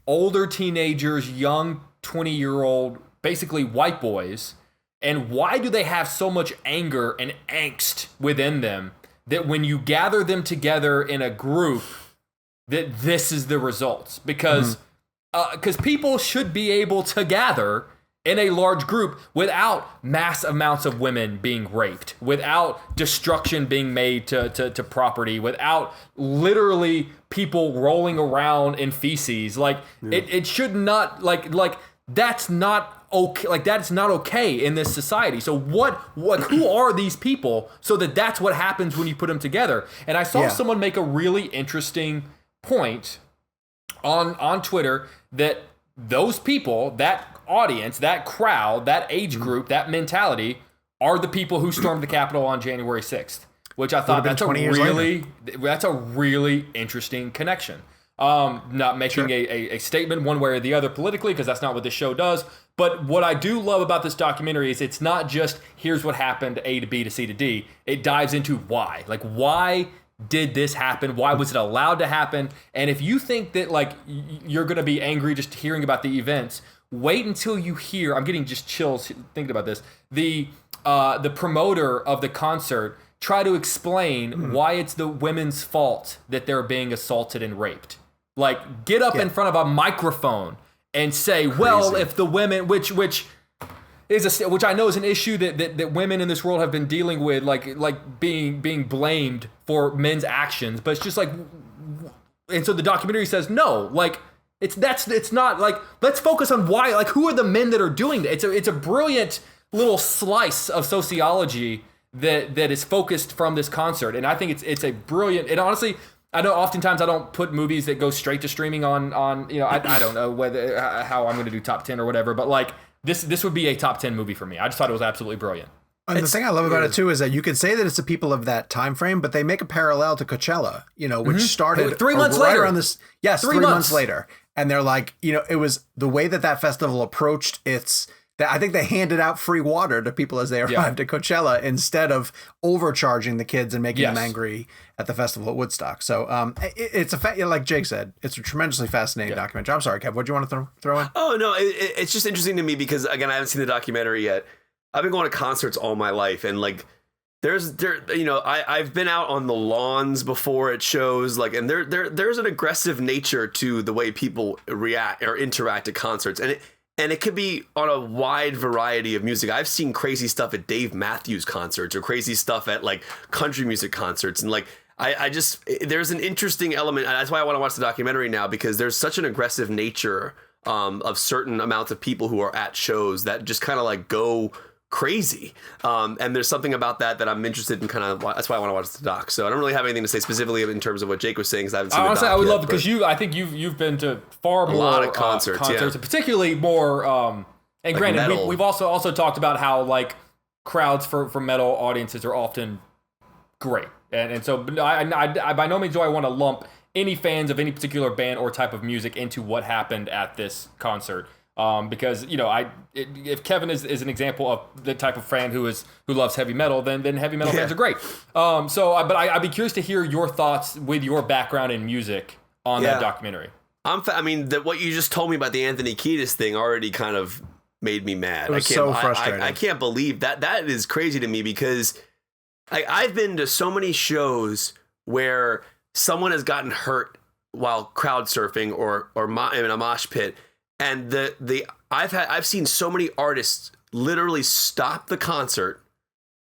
C: older teenagers, young 20-year-old, basically white boys, and why do they have so much anger and angst within them that when you gather them together in a group, that this is the results, because people should be able to gather in a large group without mass amounts of women being raped, without destruction being made to property, without literally people rolling around in feces. Like it should not like that's not okay. Like that's not okay in this society. So who are these people so that that's what happens when you put them together? And I saw someone make a really interesting point on Twitter that those people, that audience, that crowd, that age group, that mentality are the people who stormed the Capitol on January 6th, which I thought that's a really interesting connection. Not making a statement one way or the other politically, because that's not what this show does. But what I do love about this documentary is it's not just here's what happened, A to B to C to D. It dives into why. Like, why did this happen? Why was it allowed to happen? And if you think that like you're going to be angry just hearing about the events, wait until you hear, I'm getting just chills thinking about this, the promoter of the concert try to explain why it's the women's fault that they're being assaulted and raped. Like, get up in front of a microphone and say, well, if the women, which I know is an issue that women in this world have been dealing with, like being blamed for men's actions, but it's just like, and so the documentary says no, like it's not like, let's focus on why, like who are the men that are doing that. It's a brilliant little slice of sociology that is focused from this concert, and I think it's a brilliant. And honestly, I know oftentimes I don't put movies that go straight to streaming on I don't know whether how I'm going to do top 10 or whatever, but like. This would be a top 10 movie for me. I just thought it was absolutely brilliant.
A: And the thing I love about it too is that you could say that it's the people of that time frame, but they make a parallel to Coachella, which started
C: 3 months later.
A: Around this, yes, 3 months later, and they're like, it was the way that festival approached its. I think they handed out free water to people as they arrived at Coachella instead of overcharging the kids and making them angry at the festival at Woodstock. So it's like Jake said, it's a tremendously fascinating documentary. I'm sorry, Kev, what do you want to throw in?
B: Oh, no, it's just interesting to me because, again, I haven't seen the documentary yet. I've been going to concerts all my life, and like I've been out on the lawns before at shows, like, and there's an aggressive nature to the way people react or interact at concerts, and And it could be on a wide variety of music. I've seen crazy stuff at Dave Matthews concerts or crazy stuff at like country music concerts. And like, I just, there's an interesting element. And that's why I want to watch the documentary now, because there's such an aggressive nature of certain amounts of people who are at shows that just kind of like go crazy. And there's something about that I'm interested in, kind of, that's why I want to watch the doc. So I don't really have anything to say specifically in terms of what Jake was saying, because I haven't seen the doc
C: I would
B: yet,
C: love it, because I think you've been to far more
B: lot of concerts, yeah.
C: and particularly more, and
B: like
C: granted,
B: metal.
C: we've also talked about how like crowds for metal audiences are often great. And so I by no means do I want to lump any fans of any particular band or type of music into what happened at this concert. Because, you know, if Kevin is an example of the type of fan who loves heavy metal, then heavy metal fans are great. But I'd be curious to hear your thoughts with your background in music on that documentary.
B: What you just told me about the Anthony Kiedis thing already kind of made me mad.
A: It was so frustrating.
B: I can't believe that. That is crazy to me, because I've been to so many shows where someone has gotten hurt while crowd surfing or in a mosh pit. And I've seen so many artists literally stop the concert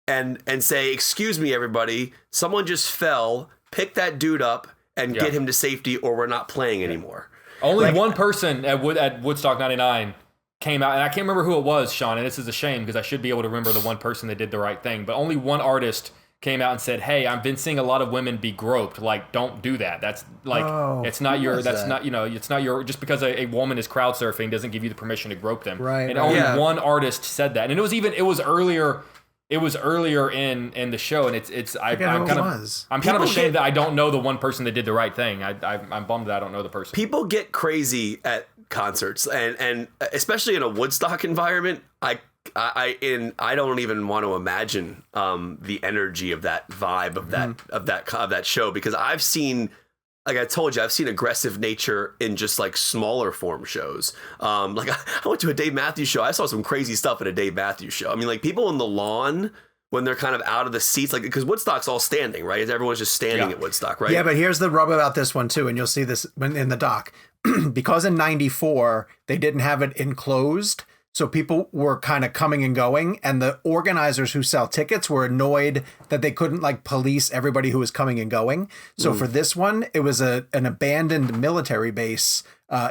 B: and say, "Excuse me, everybody, someone just fell. Pick that dude up and get him to safety, or we're not playing anymore."
C: Only one person at Woodstock '99 came out, and I can't remember who it was, Sean. And this is a shame, because I should be able to remember the one person that did the right thing. But only one artist came out and said, "Hey, I've been seeing a lot of women be groped. Like, don't do that. That's like, it's not your, that's not, you know, it's not your, just because a woman is crowd surfing doesn't give you the permission to grope them."
A: Right.
C: And only one artist said that. And it was earlier in the show. And I'm kind of ashamed that I don't know the one person that did the right thing. I'm bummed that I don't know the person.
B: People get crazy at concerts, and especially in a Woodstock environment. I don't even want to imagine the energy of that vibe of that show, because I've seen, like I told you, I've seen aggressive nature in just like smaller form shows. Like I went to a Dave Matthews show. I saw some crazy stuff at a Dave Matthews show. I mean, like people on the lawn when they're kind of out of the seats, like, because Woodstock's all standing, right? Everyone's just standing at Woodstock, right?
A: Yeah, but here's the rub about this one too, and you'll see this in the doc. Because in '94 they didn't have it enclosed. So people were kind of coming and going, and the organizers who sell tickets were annoyed that they couldn't like police everybody who was coming and going. So for this one, it was an abandoned military base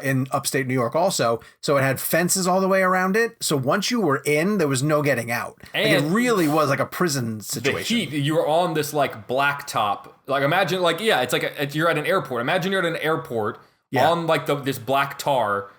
A: in upstate New York also. So it had fences all the way around it. So once you were in, there was no getting out. And like, it really was like a prison situation.
C: The heat, you were on this like blacktop. Like imagine like, it's like you're at an airport. Imagine you're at an airport on like this black tar.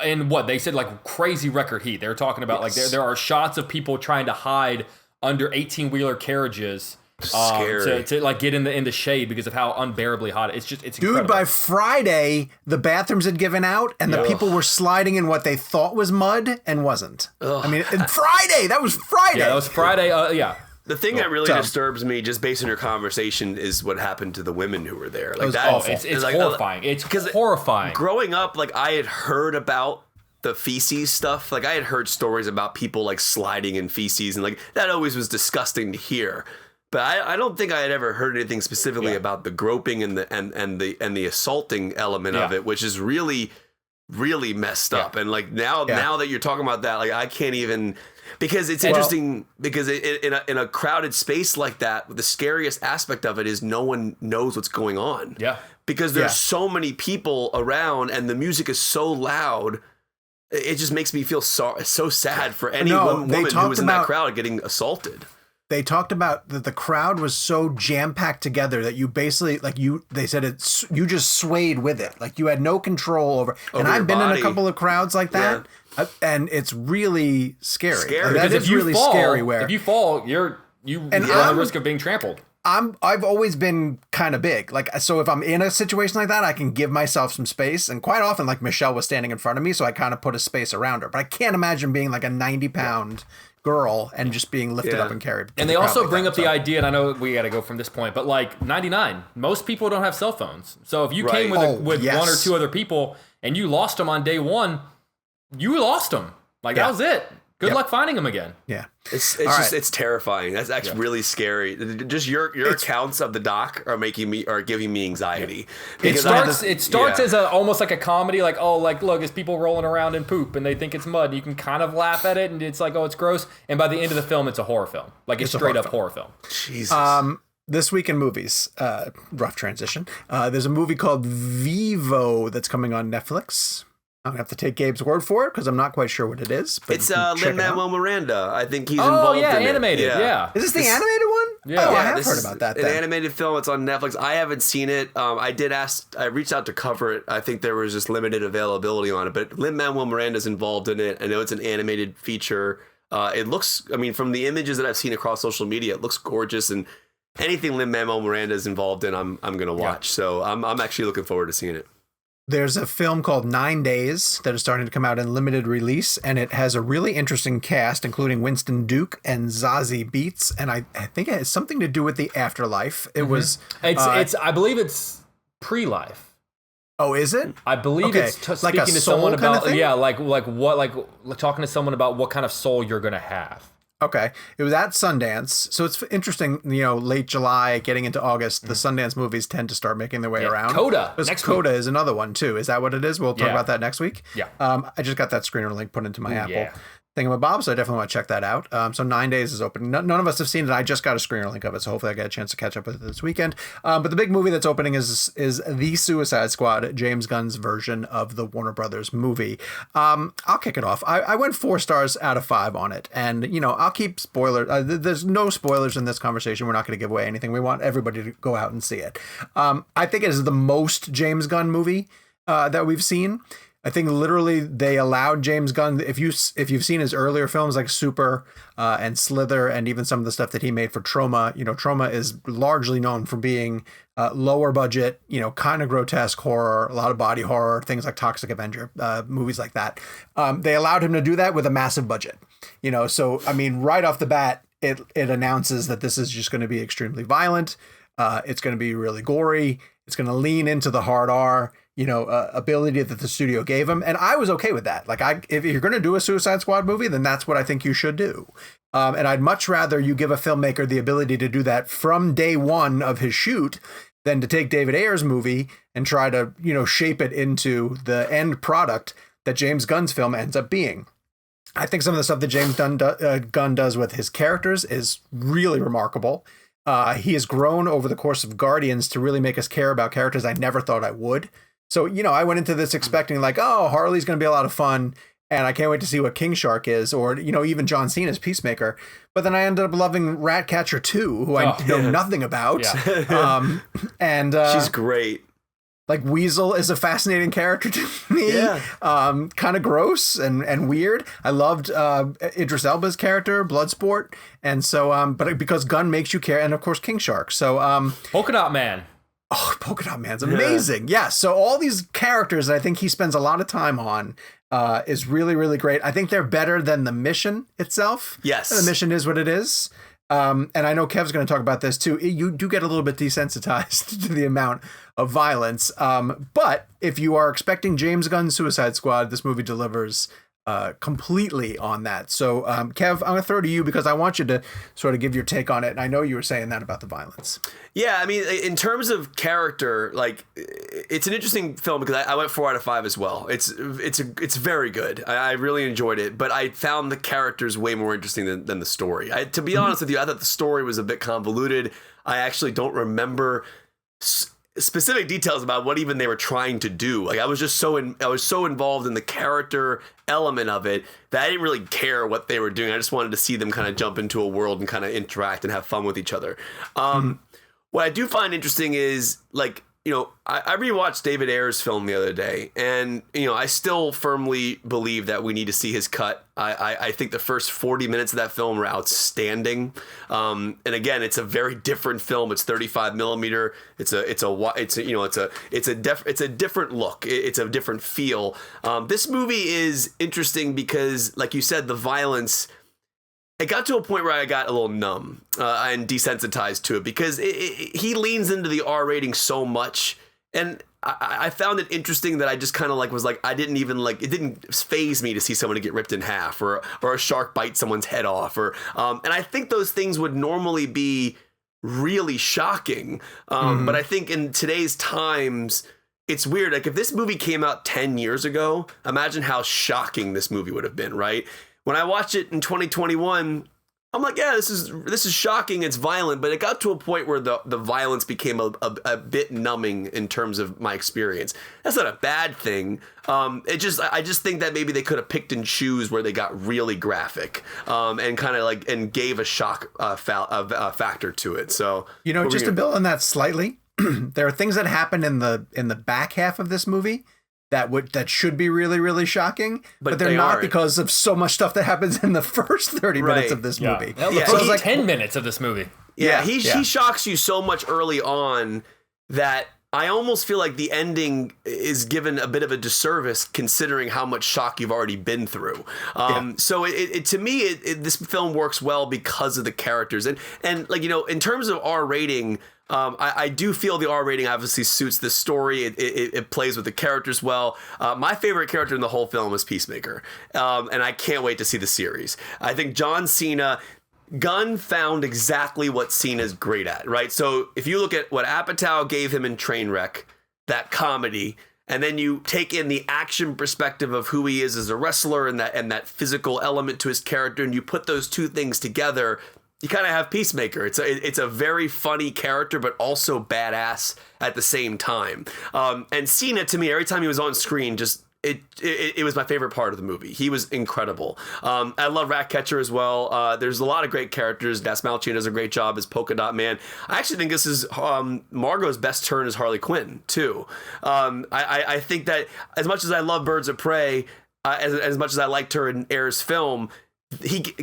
C: And what they said, like crazy record heat. They're talking about like there are shots of people trying to hide under 18-wheeler carriages to like get in the shade because of how unbearably hot it's incredible.
A: Dude, by Friday the bathrooms had given out and the people were sliding in what they thought was mud and wasn't. Ugh. I mean, Friday. That was Friday.
C: Yeah, that was Friday.
B: The thing that really disturbs me, just based on your conversation, is what happened to the women who were there. Like that,
C: it's like, horrifying. It's horrifying.
B: Growing up, like I had heard about the feces stuff. Like I had heard stories about people like sliding in feces, and like that always was disgusting to hear. But I don't think I had ever heard anything specifically about the groping and the assaulting element of it, which is really, really messed up. And like now that you're talking about that, like I can't even. Because it's interesting, because in a crowded space like that, the scariest aspect of it is no one knows what's going on.
C: Yeah.
B: Because there's so many people around and the music is so loud, it just makes me feel so sad for any woman who was in that crowd getting assaulted.
A: They talked about that the crowd was so jam-packed together that you basically, like they said you just swayed with it. Like you had no control over and I've been in a couple of crowds like that. Yeah. And it's really scary. Like, that is really scary. Where
C: if you fall, you run the risk of being trampled.
A: I've always been kind of big. Like, so if I'm in a situation like that, I can give myself some space. And quite often, like Michelle was standing in front of me, so I kind of put a space around her. But I can't imagine being like a 90-pound girl and just being lifted up and carried.
C: And they also bring up the idea, and I know we got to go from this point, but like 99, most people don't have cell phones. So if you came with one or two other people and you lost them on day one, you lost them. Like that was it. Good luck finding him again.
A: Yeah.
B: It's just it's terrifying. That's actually really scary. Just your accounts of the doc are giving me anxiety.
C: It starts as almost like a comedy, like, oh, like, look, it's people rolling around in poop and they think it's mud. You can kind of laugh at it and it's like, oh, it's gross. And by the end of the film, it's a horror film. Like, it's straight up horror film.
B: Jesus.
A: This week in movies, rough transition. There's a movie called Vivo that's coming on Netflix. I'm gonna have to take Gabe's word for it because I'm not quite sure what it is. But
B: it's Lin-Manuel Miranda. I think he's involved in
C: animated.
B: it.
C: Yeah.
A: Is this the animated one?
C: Yeah.
A: Oh, I have heard about that.
B: An animated film. It's on Netflix. I haven't seen it. I reached out to cover it. I think there was just limited availability on it. But Lin-Manuel Miranda's involved in it. I know it's an animated feature. It looks, I mean, from the images that I've seen across social media, it looks gorgeous. And anything Lin-Manuel Miranda is involved in, I'm gonna watch. So I'm actually looking forward to seeing it.
A: There's a film called 9 Days that is starting to come out in limited release, and it has a really interesting cast, including Winston Duke and Zazie Beetz, and I think it has something to do with the afterlife. It was...
C: It's I believe it's pre-life.
A: Oh, is it?
C: I believe it's
A: like
C: speaking
A: a
C: to
A: soul
C: someone
A: kind of
C: about...
A: thing?
C: Yeah, like talking to someone about what kind of soul you're going to have.
A: Okay. It was at Sundance. So it's interesting, late July, getting into August, the Sundance movies tend to start making their way around.
C: Coda.
A: Coda is another one, too. Is that what it is? We'll talk about that next week.
C: Yeah.
A: I just got that screener link put into my Apple thingamabob, so I definitely want to check that out. So 9 Days is open. None of us have seen it. I just got a screener link of it, so hopefully I get a chance to catch up with it this weekend. But the big movie that's opening is The Suicide Squad, James Gunn's version of the Warner Brothers movie. I'll kick it off. I went 4 stars out of 5 on it, and I'll keep spoilers. There's no spoilers in this conversation. We're not going to give away anything. We want everybody to go out and see it. I think it is the most James Gunn movie that we've seen. I think literally they allowed James Gunn, if you've seen his earlier films like Super and Slither and even some of the stuff that he made for Troma, Troma is largely known for being lower budget, kind of grotesque horror, a lot of body horror, things like Toxic Avenger, movies like that. They allowed him to do that with a massive budget, so, I mean, right off the bat, it announces that this is just going to be extremely violent. It's going to be really gory. It's going to lean into the hard R. Ability that the studio gave him. And I was okay with that. Like, if you're going to do a Suicide Squad movie, then that's what I think you should do. And I'd much rather you give a filmmaker the ability to do that from day one of his shoot than to take David Ayer's movie and try to, shape it into the end product that James Gunn's film ends up being. I think some of the stuff that James Gunn does with his characters is really remarkable. He has grown over the course of Guardians to really make us care about characters I never thought I would. So, I went into this expecting like, oh, Harley's going to be a lot of fun, and I can't wait to see what King Shark is, or, even John Cena's Peacemaker. But then I ended up loving Ratcatcher 2, who I know nothing about. Yeah. And
B: she's great.
A: Like, Weasel is a fascinating character to me. Yeah. Kind of gross and weird. I loved Idris Elba's character, Bloodsport. And so, but because Gunn makes you care, and of course, King Shark. So,
C: Polka Dot Man.
A: Oh, Polka Dot Man's amazing. Yeah. So all these characters that I think he spends a lot of time on is really, really great. I think they're better than the mission itself.
B: Yes.
A: The mission is what it is. And I know Kev's going to talk about this too. You do get a little bit desensitized to the amount of violence. But if you are expecting James Gunn's Suicide Squad, this movie delivers completely on that. So, Kev, I'm going to throw to you because I want you to sort of give your take on it. And I know you were saying that about the violence.
B: Yeah, I mean, in terms of character, like, it's an interesting film because I went 4 out of 5 as well. It's very good. I really enjoyed it, but I found the characters way more interesting than the story. To be honest with you, I thought the story was a bit convoluted. I actually don't remember specific details about what even they were trying to do. Like, I was so involved in the character element of it that I didn't really care what they were doing. I just wanted to see them kind of jump into a world and kind of interact and have fun with each other. What I do find interesting is, like, I rewatched David Ayer's film the other day, and, I still firmly believe that we need to see his cut. I think the first 40 minutes of that film were outstanding. And again, it's a very different film. It's 35 millimeter. It's a different look. It's a different feel. This movie is interesting because, like you said, the violence, it got to a point where I got a little numb and desensitized to it because he leans into the R rating so much. And I found it interesting that I just kind of like was like, I didn't even like, it didn't phase me to see someone get ripped in half or a shark bite someone's head off and I think those things would normally be really shocking. But I think in today's times, it's weird. Like if this movie came out 10 years ago, imagine how shocking this movie would have been, right? When I watched it in 2021, I'm like, yeah, this is shocking. It's violent, but it got to a point where the violence became a bit numbing in terms of my experience. That's not a bad thing. I just think that maybe they could have picked and choose where they got really graphic, and kind of like and gave a shock factor to it. So
A: just to build on that slightly, there are things that happen in the back half of this movie that should be really, really shocking, but they're not because of so much stuff that happens in the first 30 minutes of this movie.
C: The first like 10 minutes of this movie.
B: He shocks you so much early on that I almost feel like the ending is given a bit of a disservice considering how much shock you've already been through. So it to me, this film works well because of the characters and like, in terms of R rating, I do feel the R rating obviously suits the story. It plays with the characters well. My favorite character in the whole film is Peacemaker. And I can't wait to see the series. I think John Cena, Gunn found exactly what Cena's great at, right? So if you look at what Apatow gave him in Trainwreck, that comedy, and then you take in the action perspective of who he is as a wrestler and that physical element to his character, and you put those two things together, you kind of have Peacemaker. It's a very funny character, but also badass at the same time. And Cena, to me, every time he was on screen, just it was my favorite part of the movie. He was incredible. I love Ratcatcher as well. There's a lot of great characters. Das Malchino does a great job as Polka Dot Man. I actually think this is Margot's best turn as Harley Quinn too. I think that as much as I love Birds of Prey, as much as I liked her in Air's film,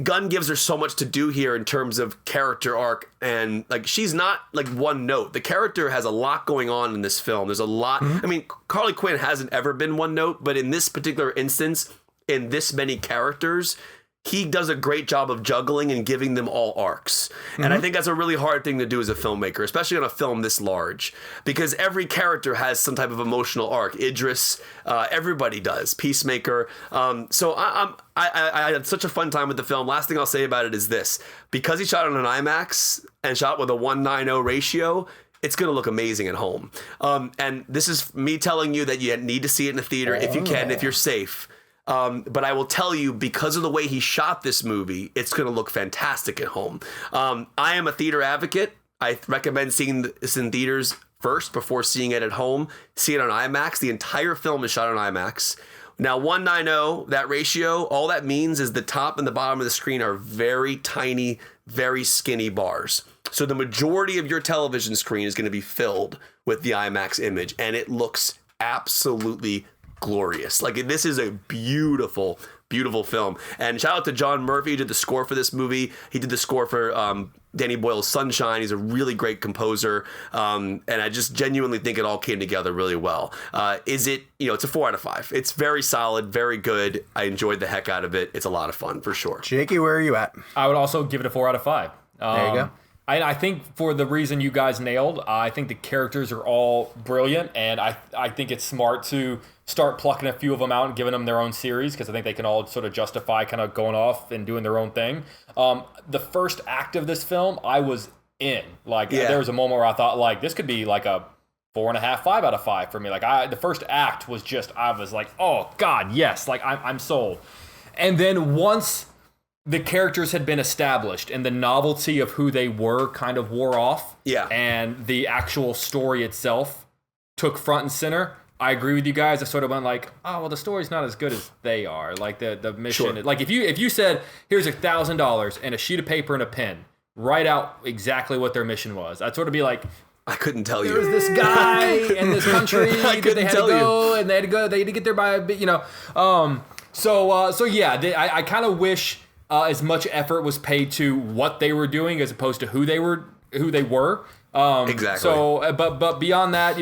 B: Gunn gives her so much to do here in terms of character arc, and like she's not like one note. The character has a lot going on in this film. There's a lot. I mean, Harley Quinn hasn't ever been one note, but in this particular instance, in this many characters, he does a great job of juggling and giving them all arcs. And I think that's a really hard thing to do as a filmmaker, especially on a film this large, because every character has some type of emotional arc. Idris, everybody does. Peacemaker. So I had such a fun time with the film. Last thing I'll say about it is this. Because he shot on an IMAX and shot with a 1:9 ratio, it's going to look amazing at home. And this is me telling you that you need to see it in the theater if you can, if you're safe. But I will tell you, because of the way he shot this movie, it's going to look fantastic at home. I am a theater advocate. I recommend seeing this in theaters first before seeing it at home. See it on IMAX. The entire film is shot on IMAX. Now, 1:9, that ratio, all that means is the top and the bottom of the screen are very tiny, very skinny bars. So the majority of your television screen is going to be filled with the IMAX image, and it looks absolutely glorious. Like, this is a beautiful, beautiful film. And shout out to John Murphy, who did the score for this movie. He did the score for Danny Boyle's Sunshine. He's a really great composer. And I just genuinely think it all came together really well. It's a 4 out of 5. It's very solid, very good. I enjoyed the heck out of it. It's a lot of fun for sure.
A: Jakey, where are you at?
C: I would also give it a 4 out of 5.
A: There you go.
C: I think for the reason you guys nailed, I think the characters are all brilliant, and I think it's smart to start plucking a few of them out and giving them their own series, because I think they can all sort of justify kind of going off and doing their own thing. The first act of this film, I was in. There was a moment where I thought, like, this could be like a 4.5, 5 out of 5 for me. The first act was just, I was like, oh God, yes, like I'm sold. And then once the characters had been established and the novelty of who they were kind of wore off, and the actual story itself took front and center, I agree with you guys. I sort of went like, oh, well, the story's not as good as they are. Like the mission, like if you said, here's $1,000 and a sheet of paper and a pen, write out exactly what their mission was, I'd sort of be like,
B: I couldn't tell you.
C: There's this guy in this country that they had to go, and they had to get there by a bit, So yeah, I kind of wish as much effort was paid to what they were doing as opposed to who they were. Exactly. So, but beyond that,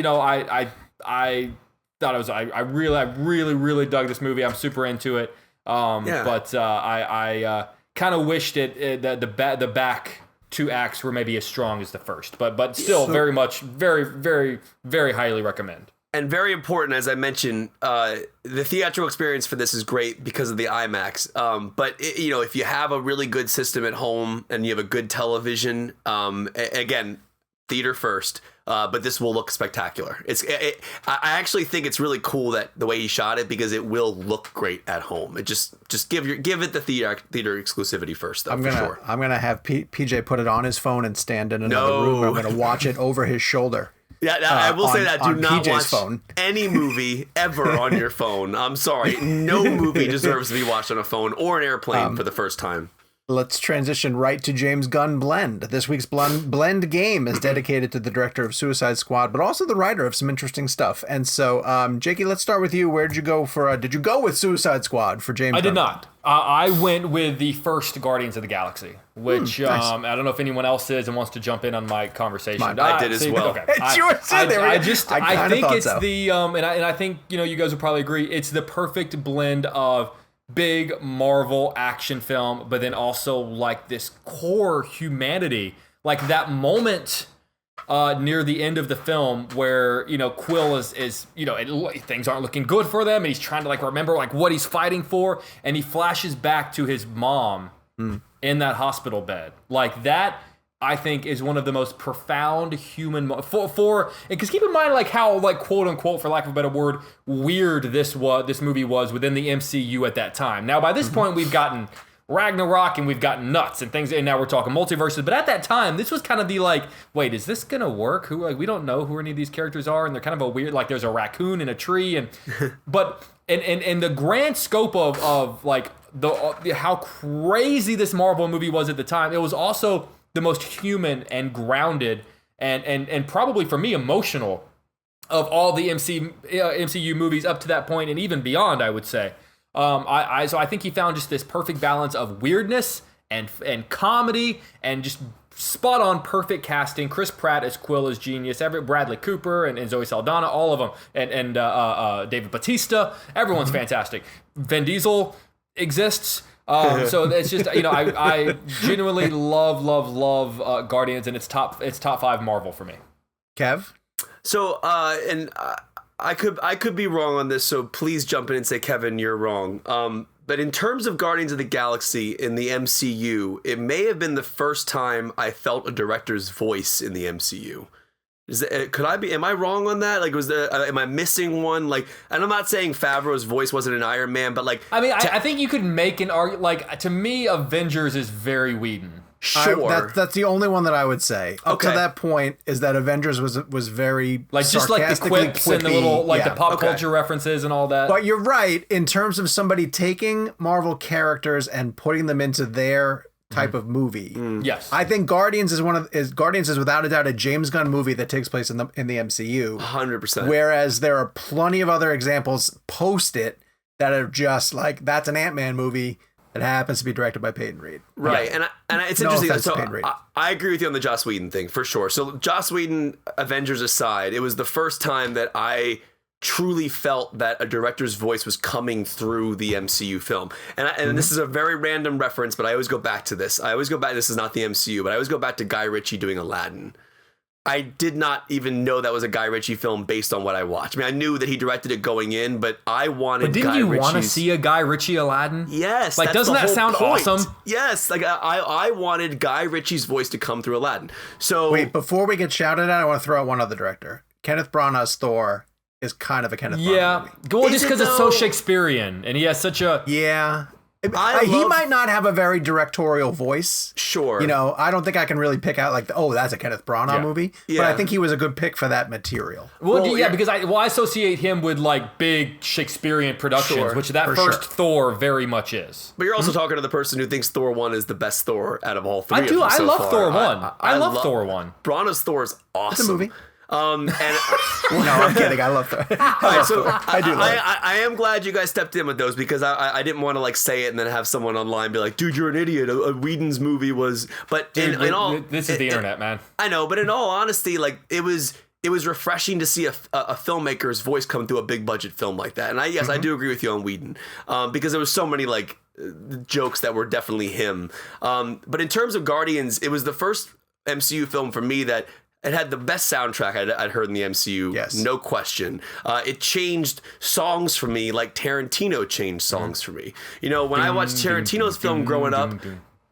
C: I thought it was. I really dug this movie. I'm super into it. But I kind of wished that the back two acts were maybe as strong as the first. But still, very much, very, very, very highly recommend.
B: And very important, as I mentioned, the theatrical experience for this is great because of the IMAX. But if you have a really good system at home and you have a good television, again, theater first. But this will look spectacular. I actually think it's really cool that the way he shot it, because it will look great at home. It just give it the theater exclusivity first, though. I'm
A: gonna have PJ put it on his phone and stand in another room. I'm gonna watch it over his shoulder.
B: Yeah, I will say that. Do not
A: PJ's
B: watch
A: phone.
B: any movie ever on your phone. I'm sorry. No movie deserves to be watched on a phone or an airplane for the first time.
A: Let's transition right to James Gunn Blend. This week's Blend game is dedicated to the director of Suicide Squad, but also the writer of some interesting stuff. And so, Jakey, let's start with you. Where did you go for? Did you go with Suicide Squad for James?
C: I did not. I went with the first Guardians of the Galaxy, which nice. I don't know if anyone else is and wants to jump in on my conversation.
B: I did as well.
A: Okay. It's yours too. I
C: think it's so. And I think you guys will probably agree. It's the perfect blend of big Marvel action film, but then also like this core humanity, like that moment near the end of the film where Quill is things aren't looking good for them, and he's trying to remember what he's fighting for, and he flashes back to his mom in that hospital bed. Like that, I think, is one of the most profound human because keep in mind how quote unquote, for lack of a better word, weird this movie was within the MCU at that time. Now by this point we've gotten Ragnarok and we've gotten nuts and things, and now we're talking multiverses. But at that time, this was kind of the wait, is this gonna work? We don't know who any of these characters are, and they're kind of a weird there's a raccoon in a tree, and but and the grand scope of how crazy this Marvel movie was at the time, it was also the most human and grounded and probably for me emotional of all the MCU movies up to that point and even beyond, I would say. So I think he found just this perfect balance of weirdness and comedy and just spot on perfect casting. Chris Pratt as Quill is genius. Bradley Cooper and Zoe Saldana, all of them, and David Bautista, everyone's fantastic. Vin Diesel exists. So it's just I genuinely love Guardians, and it's top 5 Marvel for me.
A: Kev?
B: So and I could be wrong on this, so please jump in and say, Kevin, you're wrong. But in terms of Guardians of the Galaxy in the MCU, it may have been the first time I felt a director's voice in the MCU. Am I wrong on that? Am I missing one? And I'm not saying Favreau's voice wasn't in Iron Man, but
C: I think you could make an argument. To me, Avengers is very Whedon.
B: Sure,
A: that's the only one that I would say. Up to that point, is that Avengers was very
C: just the quips
A: quippy,
C: and the little the pop culture references and all that.
A: But you're right in terms of somebody taking Marvel characters and putting them into their type of movie.
C: Yes,
A: I think Guardians is without a doubt a James Gunn movie that takes place in the MCU.
B: 100%.
A: Whereas there are plenty of other examples post it that are just that's an Ant-Man movie that happens to be directed by Peyton Reed.
B: Right, yeah. and it's
A: no
B: interesting. So
A: I
B: agree with you on the Joss Whedon thing for sure. So Joss Whedon, Avengers aside, it was the first time that I truly felt that a director's voice was coming through the MCU film. And this is a very random reference, but I always go back to this. This is not the MCU, but I always go back to Guy Ritchie doing Aladdin. I did not even know that was a Guy Ritchie film based on what I watched. I mean, I knew that he directed it going in, but I wanted.
C: But didn't you want to see a Guy Ritchie Aladdin?
B: Yes.
C: Doesn't that sound awesome?
B: Yes. I wanted Guy Ritchie's voice to come through Aladdin. So
A: wait, before we get shouted at, I want to throw out one other director. Kenneth Branagh's Thor is kind of a Kenneth Branagh movie.
C: Well, just because it's so Shakespearean, and he has such a
A: he might not have a very directorial voice.
B: Sure.
A: I don't think I can really pick out that's a Kenneth Branagh movie. Yeah. But I think he was a good pick for that material.
C: Because I associate him with big Shakespearean productions, which that first Thor very much is.
B: But you're also talking to the person who thinks Thor 1 is the best Thor out of all three.
C: I do.
B: I
C: love Thor 1. I love Thor 1.
B: Branagh's Thor is awesome.
A: It's a movie.
B: No,
A: I'm kidding. I love that.
B: I do. I am glad you guys stepped in with those because I didn't want to say it and then have someone online be like, "Dude, you're an idiot. A Whedon's movie was." But
C: dude, this is the internet, man.
B: I know, but in all honesty, it was refreshing to see a filmmaker's voice come through a big budget film like that. And I do agree with you on Whedon because there was so many jokes that were definitely him. But in terms of Guardians, it was the first MCU film for me that It had the best soundtrack I'd heard in the MCU,
A: Yes.
B: no question. It changed songs for me like Tarantino changed songs for me. You know, when I watched Tarantino's film growing up,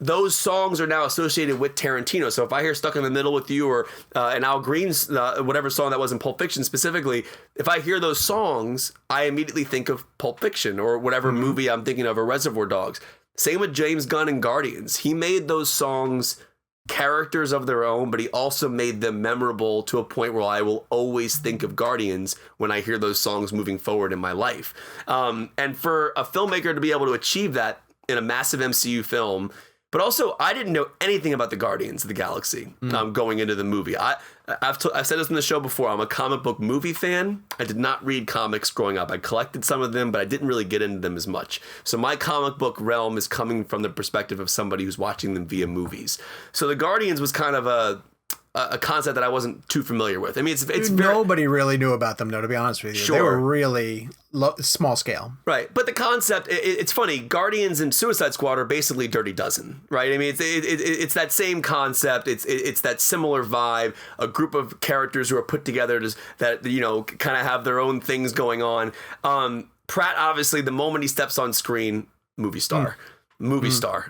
B: those songs are now associated with Tarantino. So if I hear Stuck in the Middle with You or an Al Green's, whatever song that was in Pulp Fiction specifically, if I hear those songs, I immediately think of Pulp Fiction or whatever movie I'm thinking of, or Reservoir Dogs. Same with James Gunn and Guardians. He made those songs characters of their own, but he also made them memorable to a point where I will always think of Guardians when I hear those songs moving forward in my life. And for a filmmaker to be able to achieve that in a massive MCU film, but also, I didn't know anything about the Guardians of the Galaxy going into the movie. I've said this in the show before. I'm a comic book movie fan. I did not read comics growing up. I collected some of them, but I didn't really get into them as much. So my comic book realm is coming from the perspective of somebody who's watching them via movies. So the Guardians was kind of a concept that I wasn't too familiar with. I mean, it's
A: nobody really knew about them, though, to be honest with you.
B: Sure.
A: They were really small scale.
B: Right. But the concept, it's funny. Guardians and Suicide Squad are basically Dirty Dozen, right? I mean, it's that same concept. It's that similar vibe, a group of characters who are put together that, you know, kind of have their own things going on. Pratt, obviously, the moment he steps on screen, movie star.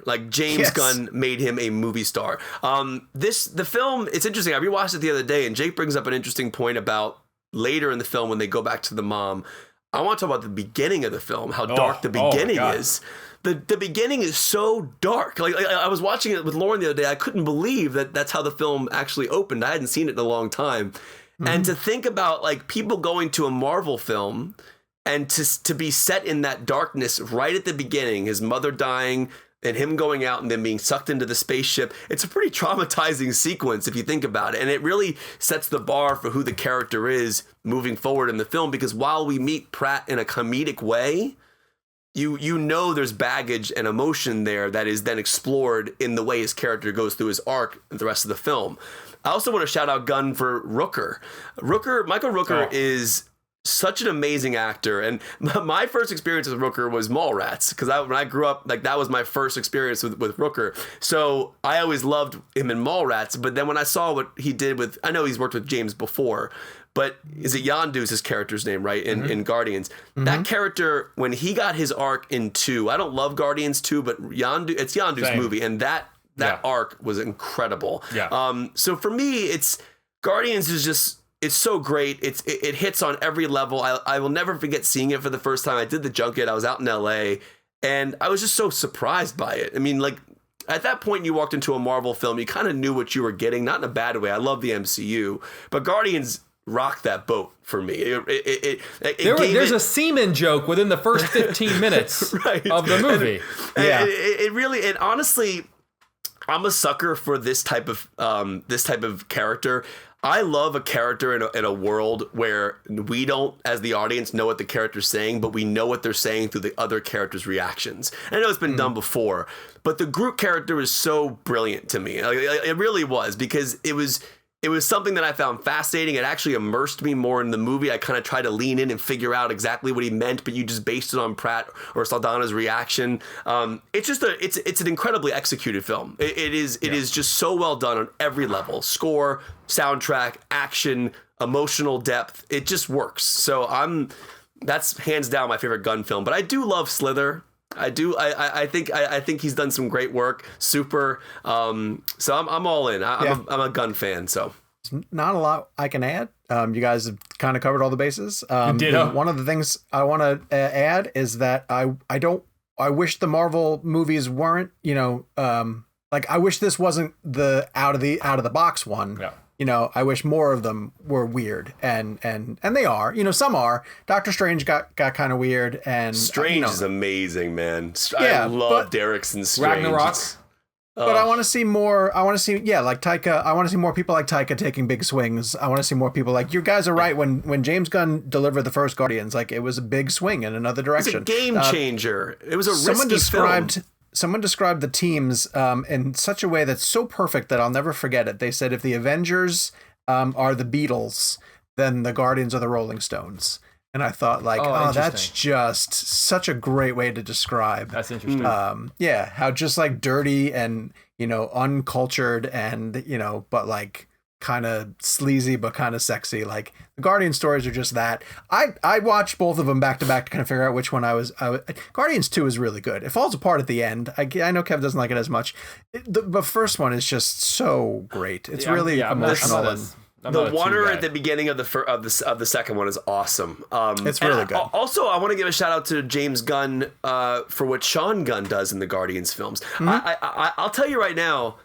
B: Like James Gunn made him a movie star. The film, it's interesting. I rewatched it the other day, and Jake brings up an interesting point about later in the film when they go back to the mom. I want to talk about the beginning of the film, how dark the beginning is. The beginning is so dark. Like I was watching it with Lauren the other day. I couldn't believe that that's how the film actually opened. I hadn't seen it in a long time. And to think about like people going to a Marvel film and to be set in that darkness right at the beginning, his mother dying and him going out and then being sucked into the spaceship, it's a pretty traumatizing sequence if you think about it. And it really sets the bar for who the character is moving forward in the film, because while we meet Pratt in a comedic way, you know there's baggage and emotion there that is then explored in the way his character goes through his arc and the rest of the film. I also want to shout out Gunn for Rooker. Michael Rooker is such an amazing actor, and my first experience with Rooker was Mallrats, because when I grew up, like that was my first experience with Rooker. So I always loved him in Mallrats, but then when I saw what he did with, I know he's worked with James before, but is it Yondu's his character's name, right? In Guardians, that character, when he got his arc in 2, I don't love Guardians 2, but it's Yondu's movie, and that arc was incredible. So for me, it's Guardians is just. It's so great. It hits on every level. I will never forget seeing it for the first time. I did the junket. I was out in LA, and I was just so surprised by it. I mean, like at that point, you walked into a Marvel film, you kind of knew what you were getting. Not in a bad way. I love the MCU, but Guardians rocked that boat for me.
C: There's a semen joke within the first 15 minutes of the movie.
B: It really, and honestly, I'm a sucker for this type of character. I love a character in a world where we don't, as the audience, know what the character's saying, but we know what they're saying through the other character's reactions. And I know it's been done before, but the Groot character is so brilliant to me. It really was, because it was something that I found fascinating. It actually immersed me more in the movie. I kind of tried to lean in and figure out exactly what he meant, but you just based it on Pratt or Saldana's reaction. It's an incredibly executed film. It is just so well done on every level: score, soundtrack, action, emotional depth. It just works. So that's hands down my favorite Gunn film. But I do love Slither. I do. I think he's done some great work. Super. So I'm all in. I'm a Gunn fan. So
A: not a lot I can add. You guys have kind of covered all the bases. One of the things I want to add is that I wish the Marvel movies weren't, like I wish this wasn't the out of the box one. Yeah. I wish more of them were weird, and they are. Some are. Doctor Strange got kind of weird, and
B: Strange is amazing, man. I love Derrickson Strange.
C: Ragnarok.
A: But I want to see more. I want to see, like Taika. I want to see more people like Taika taking big swings. I want to see more people like you guys are right. When James Gunn delivered the first Guardians, like it was a big swing in another direction.
B: It's a game changer. It was a risky film.
A: Someone described the teams in such a way that's so perfect that I'll never forget it. They said if the Avengers are the Beatles, then the Guardians are the Rolling Stones. And I thought, that's just such a great way to describe.
C: That's interesting.
A: How just like dirty and, uncultured and, but like kind of sleazy but kind of sexy. Like the Guardian stories are just that. I watched both of them back to back to kind of figure out which one I was. Guardians 2 is really good. It falls apart at the end. I know Kev doesn't like it as much. The first one is just so great. It's really emotional.
B: The water at the beginning of the second one is awesome.
A: It's really good.
B: Also, I want to give a shout out to James Gunn for what Sean Gunn does in the Guardians films. I'll tell you right now.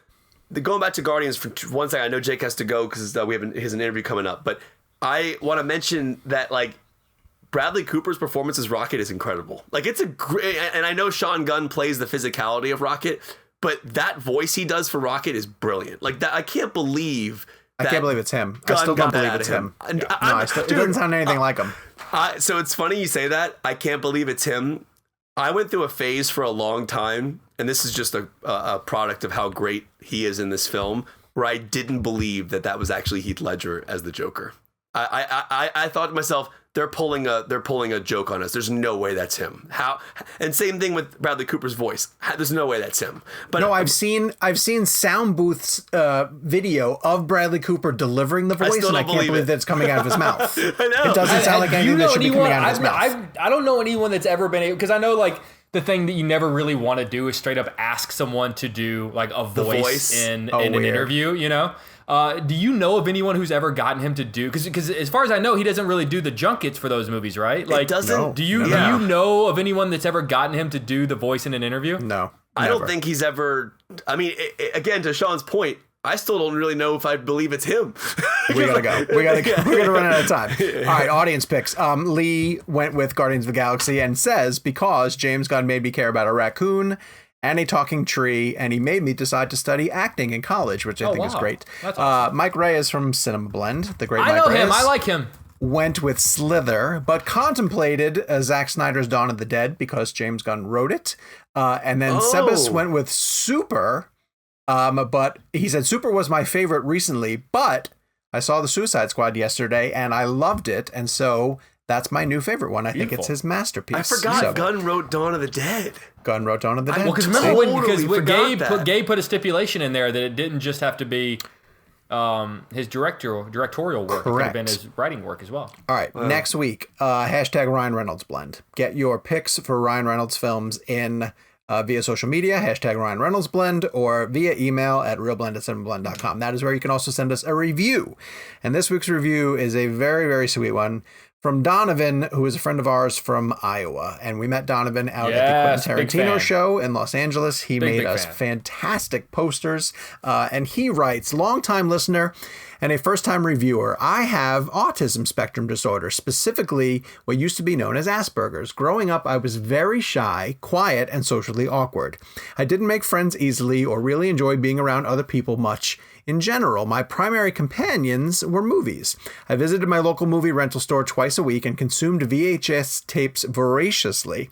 B: Going back to Guardians for one second, I know Jake has to go because he has an interview coming up, but I want to mention that like Bradley Cooper's performance as Rocket is incredible. Like it's a great, and I know Sean Gunn plays the physicality of Rocket, but that voice he does for Rocket is brilliant. Like that, I can't believe
A: it's him. I still don't believe it's him. It doesn't sound anything like him.
B: So it's funny you say that. I can't believe it's him. I went through a phase for a long time, and this is just a product of how great he is in this film, where I didn't believe that was actually Heath Ledger as the Joker. I thought to myself, they're pulling a joke on us. There's no way that's him. How? And same thing with Bradley Cooper's voice. There's no way that's him. But
A: no, I've seen sound booths video of Bradley Cooper delivering the voice, and I can't believe that it's coming out of his mouth.
B: I know.
A: It doesn't sound like anything that should be coming out of his mouth.
C: I don't know anyone that's ever been able, because I know like the thing that you never really want to do is straight up ask someone to do like a voice in an interview, you know? Do you know of anyone who's ever gotten him to do, because as far as I know, he doesn't really do the junkets for those movies, right? Like, do you know of anyone that's ever gotten him to do the voice in an interview?
A: No,
B: I don't think he's ever. I mean, again, to Sean's point, I still don't really know if I believe it's him.
A: We gotta go. We're gonna run out of time. All right, audience picks. Lee went with Guardians of the Galaxy and says, because James Gunn made me care about a raccoon and a talking tree, and he made me decide to study acting in college, which I think is great. That's awesome. Mike Reyes from Cinema Blend, the great Mike Reyes.
C: I know him. I like him.
A: Went with Slither, but contemplated Zack Snyder's Dawn of the Dead because James Gunn wrote it. And then Sebas went with Super, but he said Super was my favorite recently, but I saw the Suicide Squad yesterday and I loved it, and so that's my new favorite one. I think it's his masterpiece.
B: I forgot Gunn wrote Dawn of the Dead.
A: Gunn wrote Dawn of the Dead.
C: Well, because remember Gabe put a stipulation in there that it didn't just have to be his directorial work.
A: Correct.
C: It could have been his writing work as well.
A: All right, next week, hashtag Ryan Reynolds Blend. Get your picks for Ryan Reynolds films in via social media, hashtag Ryan Reynolds Blend, or via email at ReelBlend@cinemablend.com. That is where you can also send us a review. And this week's review is a very, very sweet one from Donovan, who is a friend of ours from Iowa. And we met Donovan out at the Quentin Tarantino show in Los Angeles. He made us fantastic posters. And he writes, longtime listener and a first-time reviewer, I have autism spectrum disorder, specifically what used to be known as Asperger's. Growing up, I was very shy, quiet, and socially awkward. I didn't make friends easily or really enjoy being around other people much. In general, my primary companions were movies. I visited my local movie rental store twice a week and consumed VHS tapes voraciously.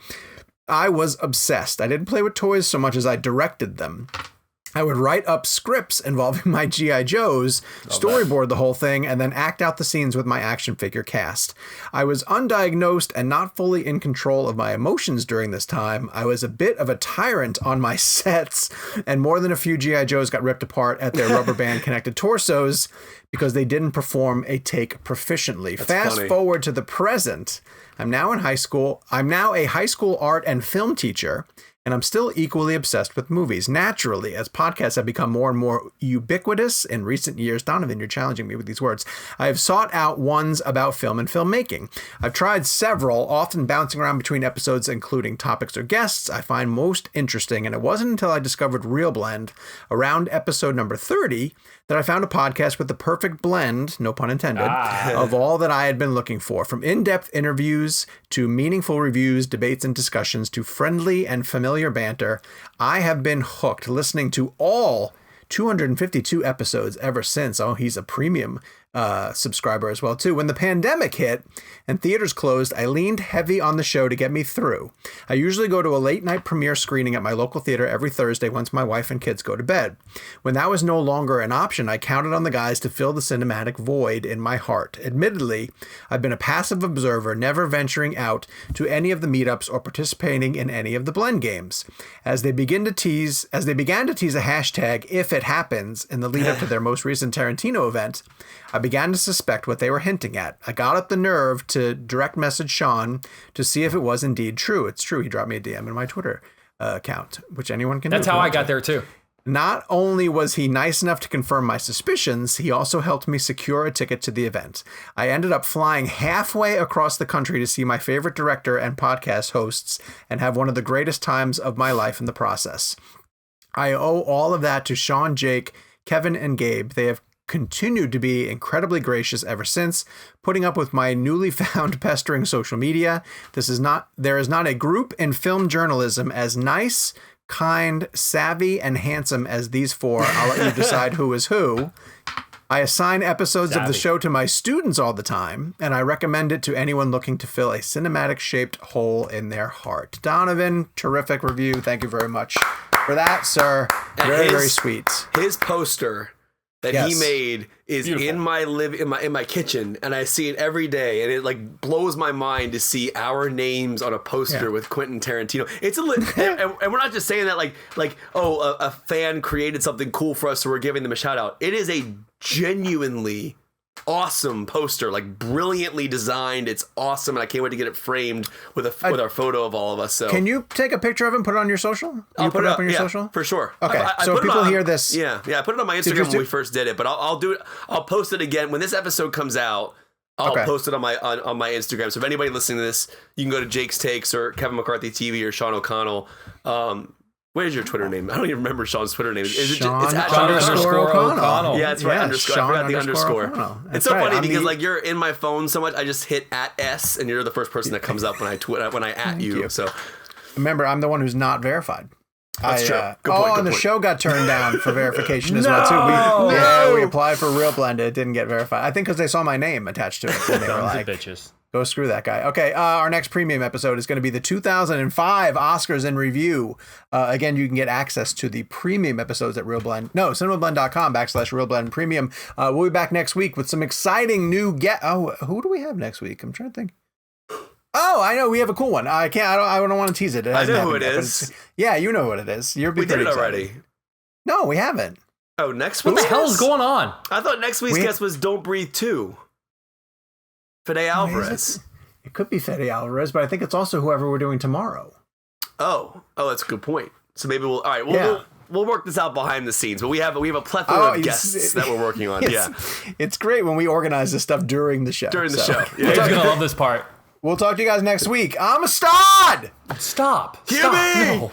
A: I was obsessed. I didn't play with toys so much as I directed them. I would write up scripts involving my G.I. Joes, storyboard the whole thing, and then act out the scenes with my action figure cast. I was undiagnosed and not fully in control of my emotions during this time. I was a bit of a tyrant on my sets, and more than a few G.I. Joes got ripped apart at their rubber band connected torsos because they didn't perform a take proficiently. Fast forward to the present. I'm now in high school. I'm now a high school art and film teacher, and I'm still equally obsessed with movies. Naturally, as podcasts have become more and more ubiquitous in recent years, Donovan, you're challenging me with these words, I have sought out ones about film and filmmaking. I've tried several, often bouncing around between episodes, including topics or guests I find most interesting, and it wasn't until I discovered ReelBlend around episode number 30 that I found a podcast with the perfect blend, no pun intended, of all that I had been looking for, from in-depth interviews to meaningful reviews, debates, and discussions to friendly and familiar banter. I have been hooked, listening to all 252 episodes ever since. Oh, he's a premium subscriber as well too. When the pandemic hit and theaters closed, I leaned heavy on the show to get me through. I usually go to a late night premiere screening at my local theater every Thursday once my wife and kids go to bed. When that was no longer an option, I counted on the guys to fill the cinematic void in my heart. Admittedly, I've been a passive observer, never venturing out to any of the meetups or participating in any of the blend games. As they began to tease a hashtag "if it happens" in the lead up to their most recent Tarantino event, I began to suspect what they were hinting at. I got up the nerve to direct message Sean to see if it was indeed true. It's true. He dropped me a DM in my Twitter account, which anyone can do.
C: That's how I got there too.
A: Not only was he nice enough to confirm my suspicions, he also helped me secure a ticket to the event. I ended up flying halfway across the country to see my favorite director and podcast hosts and have one of the greatest times of my life in the process. I owe all of that to Sean, Jake, Kevin, and Gabe. They have continued to be incredibly gracious ever since, putting up with my newly found pestering social media. There is not a group in film journalism as nice, kind, savvy, and handsome as these four. I'll let you decide who is who. I assign episodes of the show to my students all the time, and I recommend it to anyone looking to fill a cinematic-shaped hole in their heart. Donovan, terrific review. Thank you very much for that, sir. Very sweet.
B: His poster that he made is beautiful. in my kitchen, and I see it every day, and it like blows my mind to see our names on a poster with Quentin Tarantino. It's and we're not just saying that like a fan created something cool for us, so we're giving them a shout out. It is a genuinely awesome poster, like brilliantly designed. It's awesome, and I can't wait to get it framed with our photo of all of us. So
A: can you take a picture of it and put it on your social?
B: I'll put it up
A: on your social
B: for sure.
A: Okay, so people hear this.
B: Yeah, I put it on my Instagram when we first did it, but I'll do it. I'll post it again when this episode comes out. I'll post it on my Instagram. So if anybody listening to this, you can go to Jake's Takes or Kevin McCarthy TV or Sean O'Connell. What is your Twitter name? I don't even remember Sean's Twitter name. Is it
A: Sean
B: it's
A: 'O'Connell?
B: Yeah, that's right. Underscore. I forgot the underscore. It's so funny because like you're in my phone so much. I just hit @S, and you're the first person that comes up when I at you. So
A: remember, I'm the one who's not verified.
B: That's true. Good point.
A: And the show got turned down for verification as well too. We applied for ReelBlend. It didn't get verified. I think because they saw my name attached to it. And they were like,
C: bitches.
A: Go screw that guy. Okay, our next premium episode is going to be the 2005 Oscars in review. Again, you can get access to the premium episodes at cinemablend.com/ReelBlend Premium. We'll be back next week with some exciting new who do we have next week? I'm trying to think. Oh, I know. We have a cool one. I don't want to tease it.
B: I know who it is.
A: Yeah, you know what it is. We
B: did it already.
A: No, we haven't.
B: Oh, next week?
C: What the hell is going on?
B: I thought next week's guest was Don't Breathe 2. Fede Alvarez.
A: It could be Fede Alvarez, but I think it's also whoever we're doing tomorrow.
B: Oh, that's a good point. So maybe we'll work this out behind the scenes. But we have a plethora of guests that we're working on.
A: It's great when we organize this stuff during the show.
B: Dave's
C: gonna love this part.
A: We'll talk to you guys next week. I'm a stud.
C: Stop.
B: Hear me.
C: No.